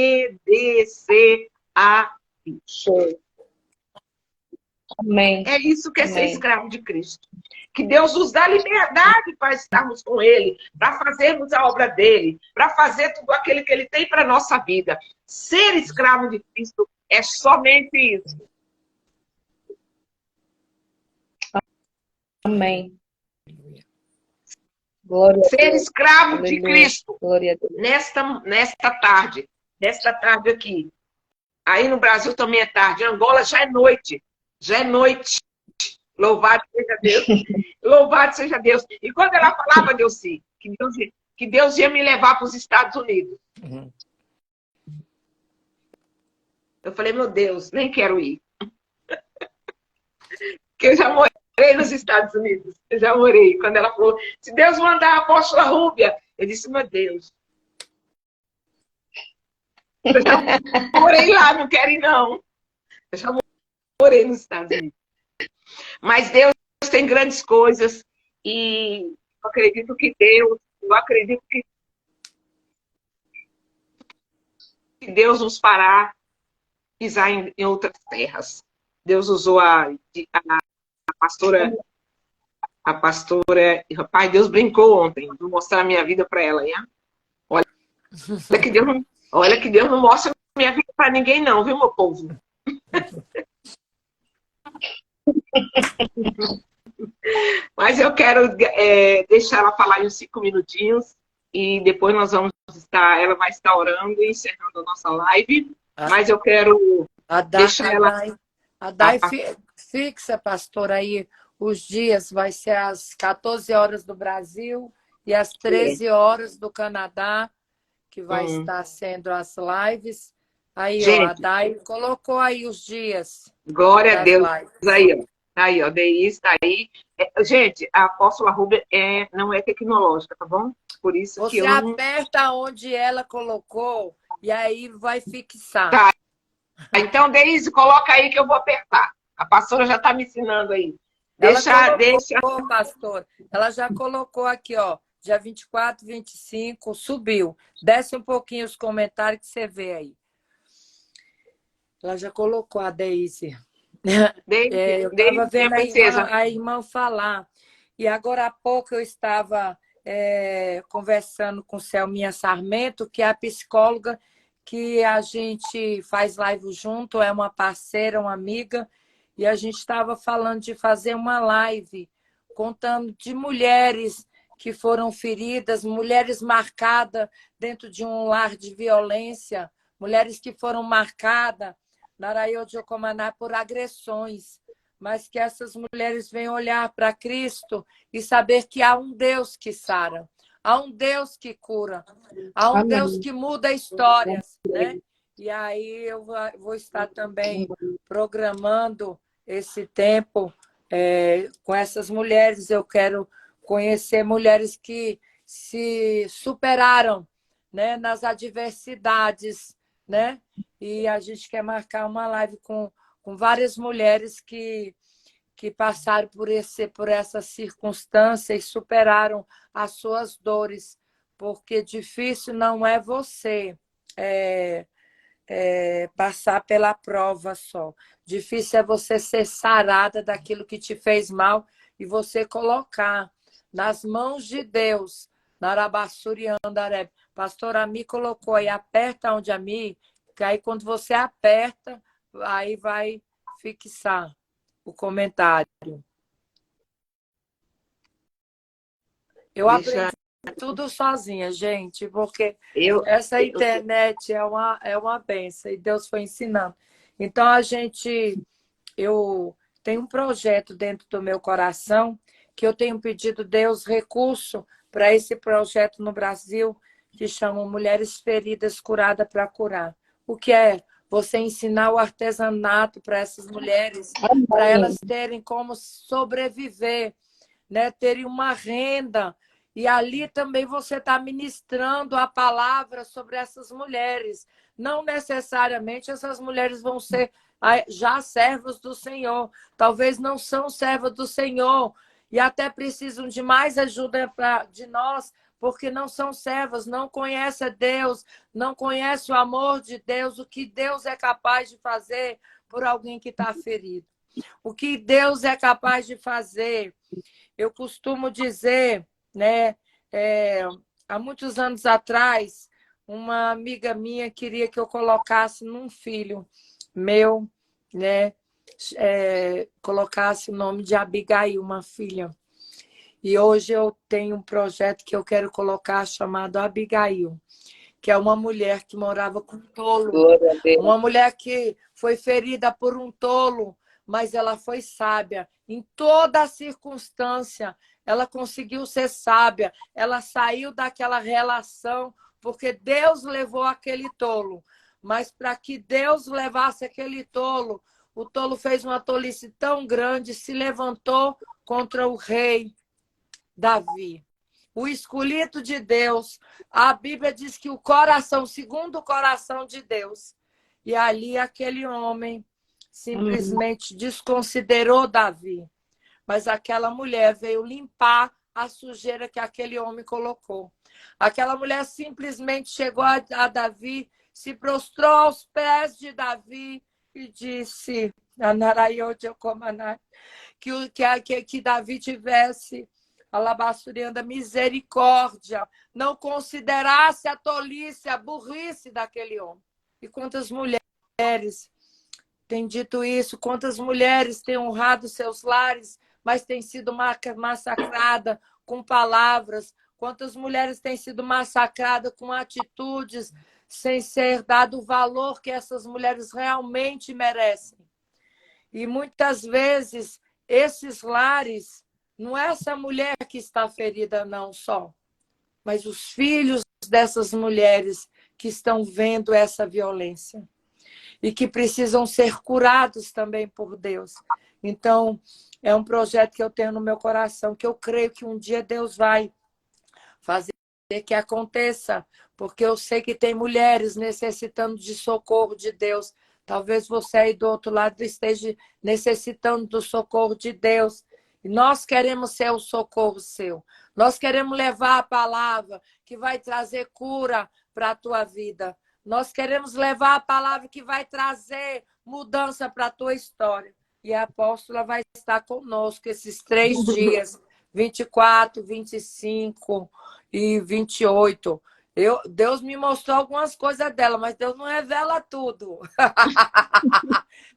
a Deus. Amém. É isso que é ser Amém. escravo de Cristo. Que Deus nos dá liberdade para estarmos com Ele, para fazermos a obra dEle, para fazer tudo aquilo que Ele tem para a nossa vida. Ser escravo de Cristo é somente isso. Amém. Glória a Ser Deus. escravo de Aleluia. Cristo. Glória a Deus. Nesta tarde aqui. Aí no Brasil também é tarde. Em Angola já é noite. Já é noite. Louvado seja Deus. Louvado seja Deus. E quando ela falava, Delci, que Deus ia me levar para os Estados Unidos. Uhum. Eu falei, meu Deus, nem quero ir. Porque eu já morei nos Estados Unidos. Eu já morei. Quando ela falou, se Deus mandar a apóstola Rúbia, eu disse, meu Deus. Eu já morei lá, não quero ir, não. Eu já morei nos Estados Unidos. Mas Deus tem grandes coisas e eu acredito que Deus nos fará pisar em outras terras. Deus usou a pastora, rapaz, Deus brincou ontem, vou mostrar a minha vida para ela, hein? Olha que Deus não mostra a minha vida para ninguém não, viu, meu povo? Mas eu quero deixar ela falar em uns 5 minutinhos e depois ela vai estar orando e encerrando a nossa live. Mas eu quero deixar ela... A Dai fixa, pastor, aí os dias, vai ser às 14 horas do Brasil e às 13 horas do Canadá, que vai estar sendo as lives. Aí, gente, ó, a Dai colocou aí os dias. Glória a Deus. Aí, ó, DI está aí. Gente, a apóstola Rúbia não é tecnológica, tá bom? Por isso Você que eu não... aperta onde ela colocou e aí vai fixar. Tá. Então, Deise, coloca aí que eu vou apertar. A pastora já está me ensinando aí. Deixa. Pastor. Ela já colocou aqui, ó. Dia 24, 25, subiu. Desce um pouquinho os comentários que você vê aí. Ela já colocou a Deise. Eu estava vendo a irmã falar. E agora há pouco eu estava conversando com Selminha Sarmento, que é a psicóloga que a gente faz live junto, é uma parceira, uma amiga, e a gente estava falando de fazer uma live contando de mulheres que foram feridas, mulheres marcadas dentro de um lar de violência, mulheres que foram marcadas por agressões, mas que essas mulheres venham olhar para Cristo e saber que há um Deus que sara, há um Deus que cura, há um Deus que muda histórias, né? E aí eu vou estar também programando esse tempo com essas mulheres. Eu quero conhecer mulheres que se superaram, né, nas adversidades, né? E a gente quer marcar uma live com várias mulheres que passaram por essa circunstância e superaram as suas dores, porque difícil não é você passar pela prova só. Difícil é você ser sarada daquilo que te fez mal e você colocar nas mãos de Deus. Narabassuri Andareb. Pastor Ami colocou aí, aperta onde Ami, que aí quando você aperta, aí vai fixar o comentário. Eu aprendi tudo sozinha, gente, porque essa internet é uma benção e Deus foi ensinando. Então, eu tenho um projeto dentro do meu coração que eu tenho pedido a Deus recurso para esse projeto no Brasil, que chama Mulheres Feridas Curadas para Curar. O que é? Você ensinar o artesanato para essas mulheres, para elas terem como sobreviver, né? Terem uma renda E ali também você está ministrando a palavra sobre essas mulheres. Não necessariamente essas mulheres vão ser já servos do Senhor. Talvez não são servas do Senhor e até precisam de mais ajuda de nós, porque não são servas, não conhecem Deus, não conhecem o amor de Deus, o que Deus é capaz de fazer por alguém que está ferido. O que Deus é capaz de fazer. Eu costumo dizer, né, há muitos anos atrás, uma amiga minha queria que eu colocasse num filho meu, né, colocasse o nome de Abigail, uma filha. E hoje eu tenho um projeto que eu quero colocar chamado Abigail, que é uma mulher que morava com um tolo, uma mulher que foi ferida por um tolo, mas ela foi sábia. Em toda a circunstância, ela conseguiu ser sábia. Ela saiu daquela relação, porque Deus levou aquele tolo. Mas para que Deus levasse aquele tolo, o tolo fez uma tolice tão grande, se levantou contra o rei Davi. O escolhido de Deus. A Bíblia diz que o coração, segundo o coração de Deus. E ali aquele homem simplesmente desconsiderou Davi. Mas aquela mulher veio limpar a sujeira que aquele homem colocou. Aquela mulher simplesmente chegou a Davi, se prostrou aos pés de Davi e disse que Davi tivesse alabaçurianda misericórdia, não considerasse a tolice, a burrice daquele homem. E quantas mulheres têm dito isso, quantas mulheres têm honrado seus lares, mas têm sido massacradas com palavras, quantas mulheres têm sido massacradas com atitudes, sem ser dado o valor que essas mulheres realmente merecem. E muitas vezes, esses lares, não é essa mulher que está ferida, não só, mas os filhos dessas mulheres que estão vendo essa violência e que precisam ser curados também por Deus. Então, é um projeto que eu tenho no meu coração, que eu creio que um dia Deus vai fazer que aconteça, porque eu sei que tem mulheres necessitando de socorro de Deus. Talvez você aí do outro lado esteja necessitando do socorro de Deus. E nós queremos ser o socorro seu. Nós queremos levar a palavra que vai trazer cura para a tua vida. Nós queremos levar a palavra que vai trazer mudança para a tua história. E a apóstola vai estar conosco esses 3 dias, 24, 25 e 28. Deus me mostrou algumas coisas dela, mas Deus não revela tudo.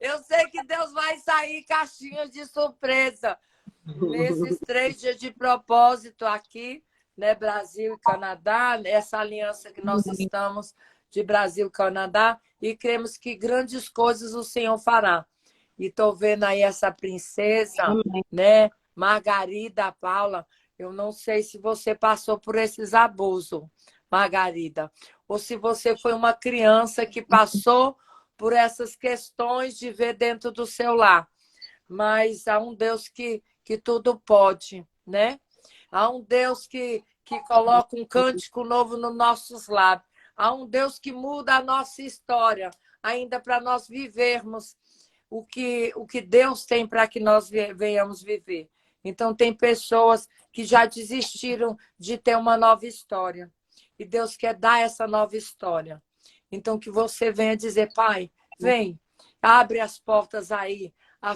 Eu sei que Deus vai sair caixinhas de surpresa nesses 3 dias de propósito aqui, né, Brasil e Canadá, essa aliança que nós estamos de Brasil e Canadá, e cremos que grandes coisas o Senhor fará. E estou vendo aí essa princesa, né, Margarida Paula. Eu não sei se você passou por esses abusos, Margarida, ou se você foi uma criança que passou por essas questões de ver dentro do seu lar. Mas há um Deus que tudo pode, né? Há um Deus que coloca um cântico novo nos nossos lábios. Há um Deus que muda a nossa história, ainda para nós vivermos o que Deus tem para que nós venhamos viver. Então, tem pessoas que já desistiram de ter uma nova história. E Deus quer dar essa nova história. Então, que você venha dizer, Pai, vem, abre as portas aí.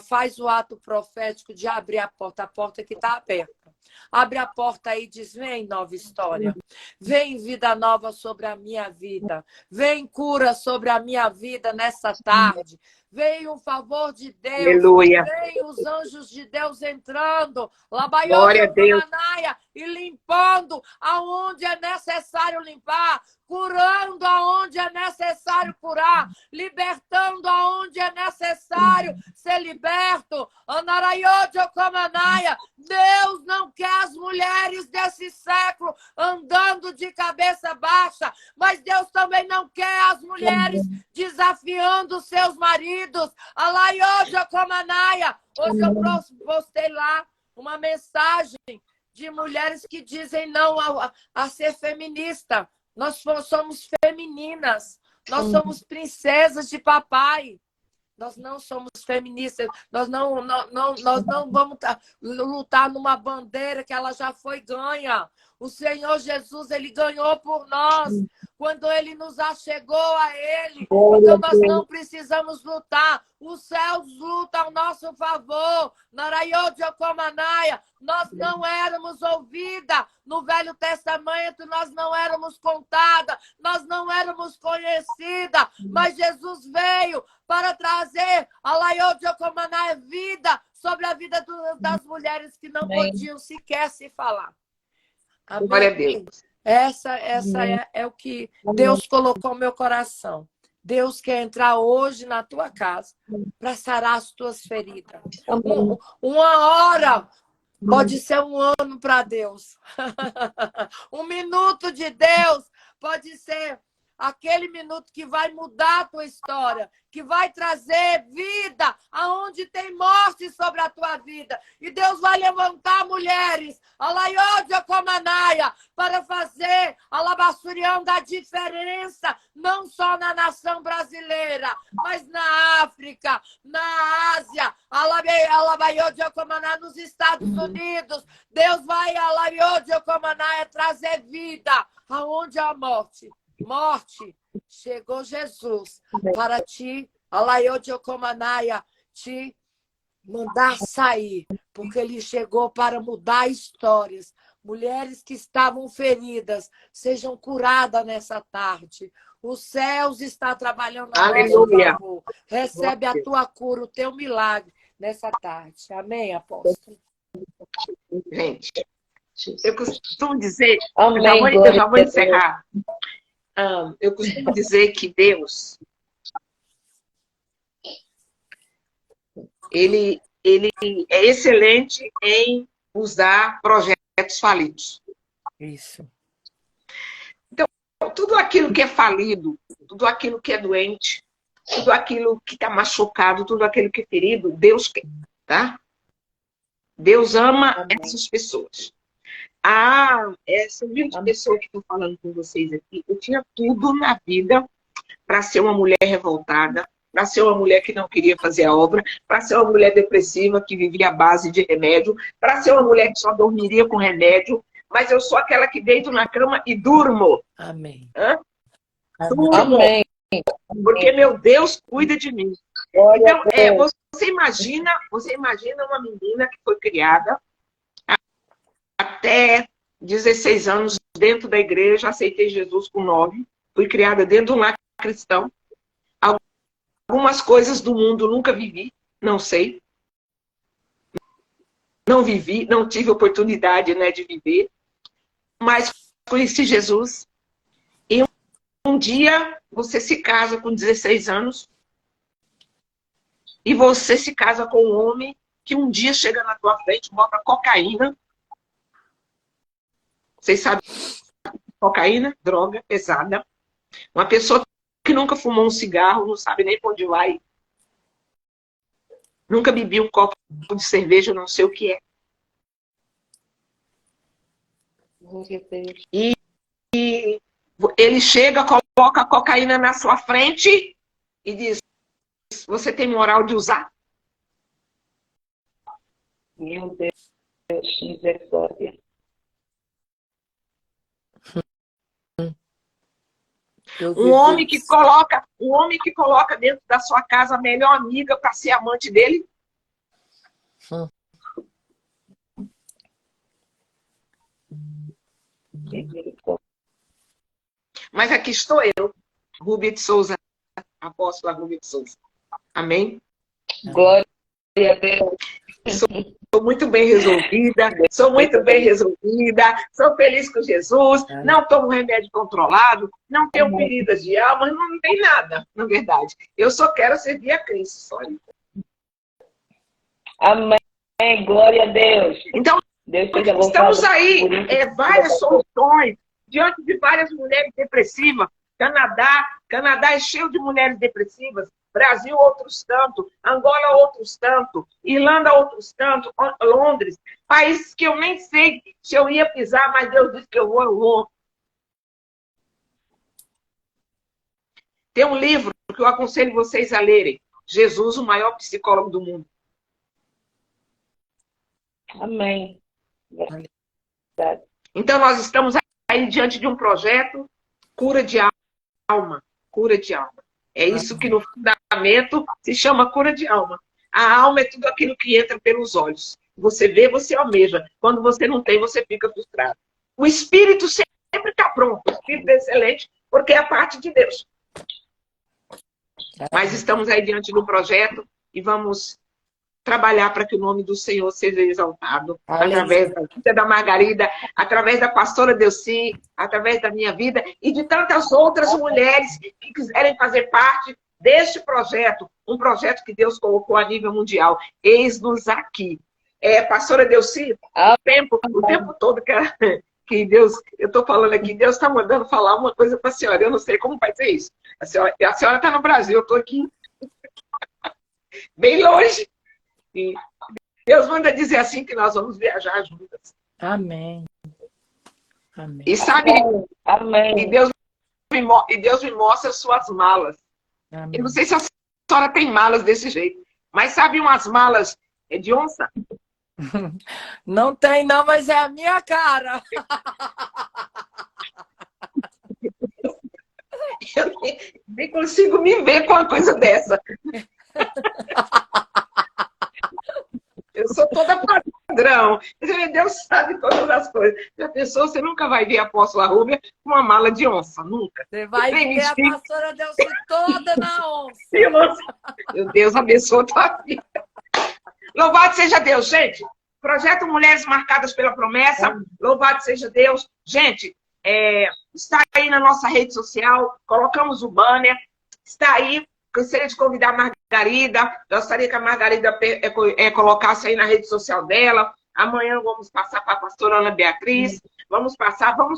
Faz o ato profético de abrir a porta que está aberta. Abre a porta aí e diz, vem nova história. Vem vida nova sobre a minha vida. Vem cura sobre a minha vida nessa tarde. Vem o favor de Deus. Aleluia. Vem os anjos de Deus entrando. Glória a Deus. E limpando aonde é necessário limpar. Curando aonde é necessário curar. Libertando aonde é necessário ser liberto. Deus não quer as mulheres desse século andando de cabeça baixa, mas Deus também não quer as mulheres desafiando seus maridos. Hoje eu postei lá uma mensagem de mulheres que dizem não a ser feminista. Nós somos femininas. Nós somos princesas de papai. Nós não somos feministas. Nós não vamos lutar numa bandeira que ela já foi ganha. O Senhor Jesus, ele ganhou por nós. Quando ele nos achegou a ele. Então nós não precisamos lutar. Os céus lutam ao nosso favor. Nós não éramos ouvidas. No Velho Testamento, nós não éramos contadas. Nós não éramos conhecidas. Mas Jesus veio para trazer a vida sobre a vida das mulheres que não podiam sequer se falar. Amém? Glória a Deus. Essa é o que Deus colocou no meu coração. Deus quer entrar hoje na tua casa para sarar as tuas feridas. Uma hora pode ser um ano para Deus. Um minuto de Deus pode ser aquele minuto que vai mudar a tua história, que vai trazer vida aonde tem morte sobre a tua vida. E Deus vai levantar mulheres, para fazer a labassurião da diferença, não só na nação brasileira, mas na África, na Ásia, nos Estados Unidos. Deus vai trazer vida aonde há morte. Morte, chegou Jesus para te mandar sair, porque ele chegou para mudar histórias. Mulheres que estavam feridas sejam curadas nessa tarde. Os céus estão trabalhando a nosso favor. Recebe a tua cura, o teu milagre nessa tarde. Amém, apóstolo? Gente, eu costumo dizer, Amém, eu já vou encerrar. Eu costumo dizer que Deus, ele é excelente em usar projetos falidos. Isso. Então, tudo aquilo que é falido, tudo aquilo que é doente, tudo aquilo que está machucado, tudo aquilo que é ferido, Deus quer, tá? Deus ama essas pessoas. Essas 20 pessoas que estou falando com vocês aqui, eu tinha tudo na vida para ser uma mulher revoltada, para ser uma mulher que não queria fazer a obra, para ser uma mulher depressiva que vivia à base de remédio, para ser uma mulher que só dormiria com remédio, mas eu sou aquela que deito na cama e durmo. Amém. Durmo. Amém. Porque meu Deus cuida de mim. Então, você imagina uma menina que foi criada até 16 anos dentro da igreja, aceitei Jesus com 9, fui criada dentro de um lar cristão. Algumas coisas do mundo nunca vivi, não sei. Não vivi, não tive oportunidade, né, de viver. Mas conheci Jesus. E um dia você se casa com 16 anos e você se casa com um homem que um dia chega na tua frente, bota cocaína. Vocês sabem, cocaína, droga pesada. Uma pessoa que nunca fumou um cigarro, não sabe nem para onde vai. Nunca bebi um copo de cerveja, não sei o que é. E ele chega, coloca a cocaína na sua frente e diz, você tem moral de usar? Meu Deus, misericórdia. Um homem que coloca dentro da sua casa a melhor amiga para ser amante dele. Mas aqui estou eu, Rúbia de Souza, apóstola Rúbia de Souza. Amém? Glória a Deus. Sou muito bem resolvida, sou feliz com Jesus, não tomo remédio controlado, não tenho feridas de alma, não tem nada, na verdade. Eu só quero servir a Cristo. Só isso. Amém. Glória a Deus. Então, estamos aí, várias soluções, diante de várias mulheres depressivas. Canadá é cheio de mulheres depressivas. Brasil outros tanto, Angola outros tanto, Irlanda outros tanto, Londres, países que eu nem sei se eu ia pisar, mas Deus disse que eu vou. Tem um livro que eu aconselho vocês a lerem, Jesus, o maior psicólogo do mundo. Amém. Verdade. Então, nós estamos aí diante de um projeto cura de alma. Cura de alma. É isso que no fundamento se chama cura de alma. A alma é tudo aquilo que entra pelos olhos. Você vê, você almeja. Quando você não tem, você fica frustrado. O espírito sempre está pronto. O espírito é excelente, porque é a parte de Deus. Mas estamos aí diante do projeto e vamos trabalhar para que o nome do Senhor seja exaltado. Através da vida da Margarida, através da pastora Delci, através da minha vida e de tantas outras mulheres que quiserem fazer parte deste projeto, um projeto que Deus colocou a nível mundial. Eis-nos aqui. Pastora Delci, o tempo todo que Deus, eu estou falando aqui, Deus está mandando falar uma coisa para a senhora, eu não sei como vai ser isso. A senhora está no Brasil, eu estou aqui bem longe. E Deus manda dizer assim que nós vamos viajar juntas. Amém. Amém. E sabe, Amém. E Deus me mostra suas malas. Amém. Eu não sei se a senhora tem malas desse jeito, mas sabe umas malas de onça? Não tem não, mas é a minha cara. Eu nem consigo me ver com uma coisa dessa. Eu sou toda padrão. Deus sabe todas as coisas. Já pensou, você nunca vai ver a apóstola Rúbia com uma mala de onça, nunca. Você vai ver a pastora Delci toda na onça. Meu Deus, abençoa a tua vida. Louvado seja Deus, gente. Projeto Mulheres Marcadas pela Promessa. Louvado seja Deus. Gente, está aí na nossa rede social. Colocamos o banner. Está aí. Gostaria de convidar a Margarida. Gostaria que a Margarida colocasse aí na rede social dela. Amanhã vamos passar para a pastora Ana Beatriz. Vamos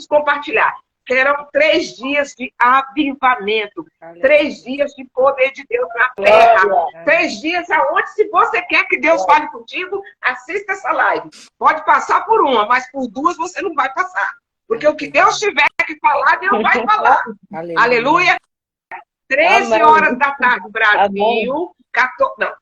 compartilhar. Serão 3 dias de avivamento. 3 dias de poder de Deus na terra. 3 dias aonde, se você quer que Deus fale contigo, assista essa live. Pode passar por uma, mas por 2 você não vai passar. Porque o que Deus tiver que falar, Deus vai falar. Aleluia. 13 horas da tarde, Brasil.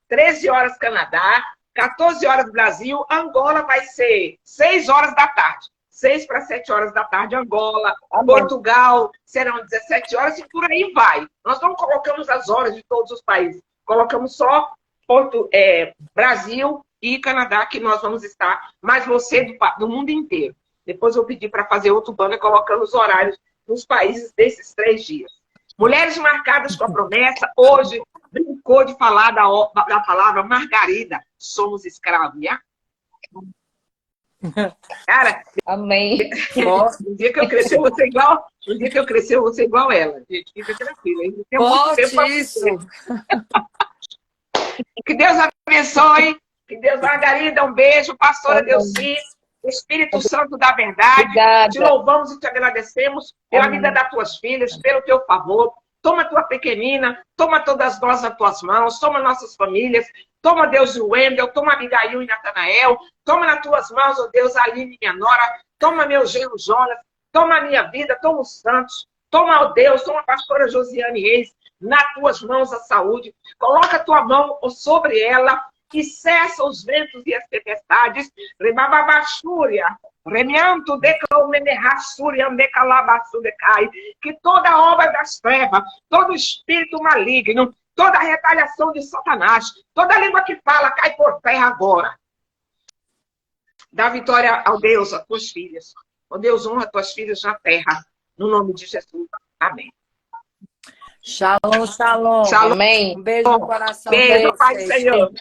13 horas Canadá. 14 horas Brasil. Angola vai ser 6 horas da tarde. 6 para 7 horas da tarde, Angola, Portugal, serão 17 horas e por aí vai. Nós não colocamos as horas de todos os países, colocamos só Brasil e Canadá, que nós vamos estar, mas você do mundo inteiro. Depois eu pedi para fazer outro banner colocando os horários nos países desses 3 dias. Mulheres Marcadas com a Promessa, hoje brincou de falar da palavra Margarida, somos escravos, né? Cara, amém. No dia que eu crescer, eu vou ser igual ela. Gente, fica tranquila. Isso. Que Deus abençoe. Que Deus, Margarida, um beijo. Pastora Delci, Espírito Santo da verdade. Obrigada. Te louvamos e te agradecemos pela vida das tuas filhas, pelo teu favor. Toma a tua pequenina, toma todas nós nas tuas mãos, toma nossas famílias, toma, Deus, o Wendel, toma Abigail e Natanael, toma nas tuas mãos, ó Deus, a Aline, minha nora, toma meu genro Jonas, toma a minha vida, toma os santos, toma, ó Deus, toma a pastora Josiane Reis, nas tuas mãos a saúde, coloca a tua mão sobre ela e cessa os ventos e as tempestades, rebababachúria, remianto decalmenerrassúria, decalabassurecai, que toda obra das trevas, todo espírito maligno, toda a retaliação de Satanás, toda língua que fala, cai por terra agora. Dá vitória ao Deus, às tuas filhas. Ó Deus, honra tuas filhas na terra, no nome de Jesus. Amém. Shalom, shalom. Shalom. Amém. Um beijo no coração. Beijo, Pai do Senhor.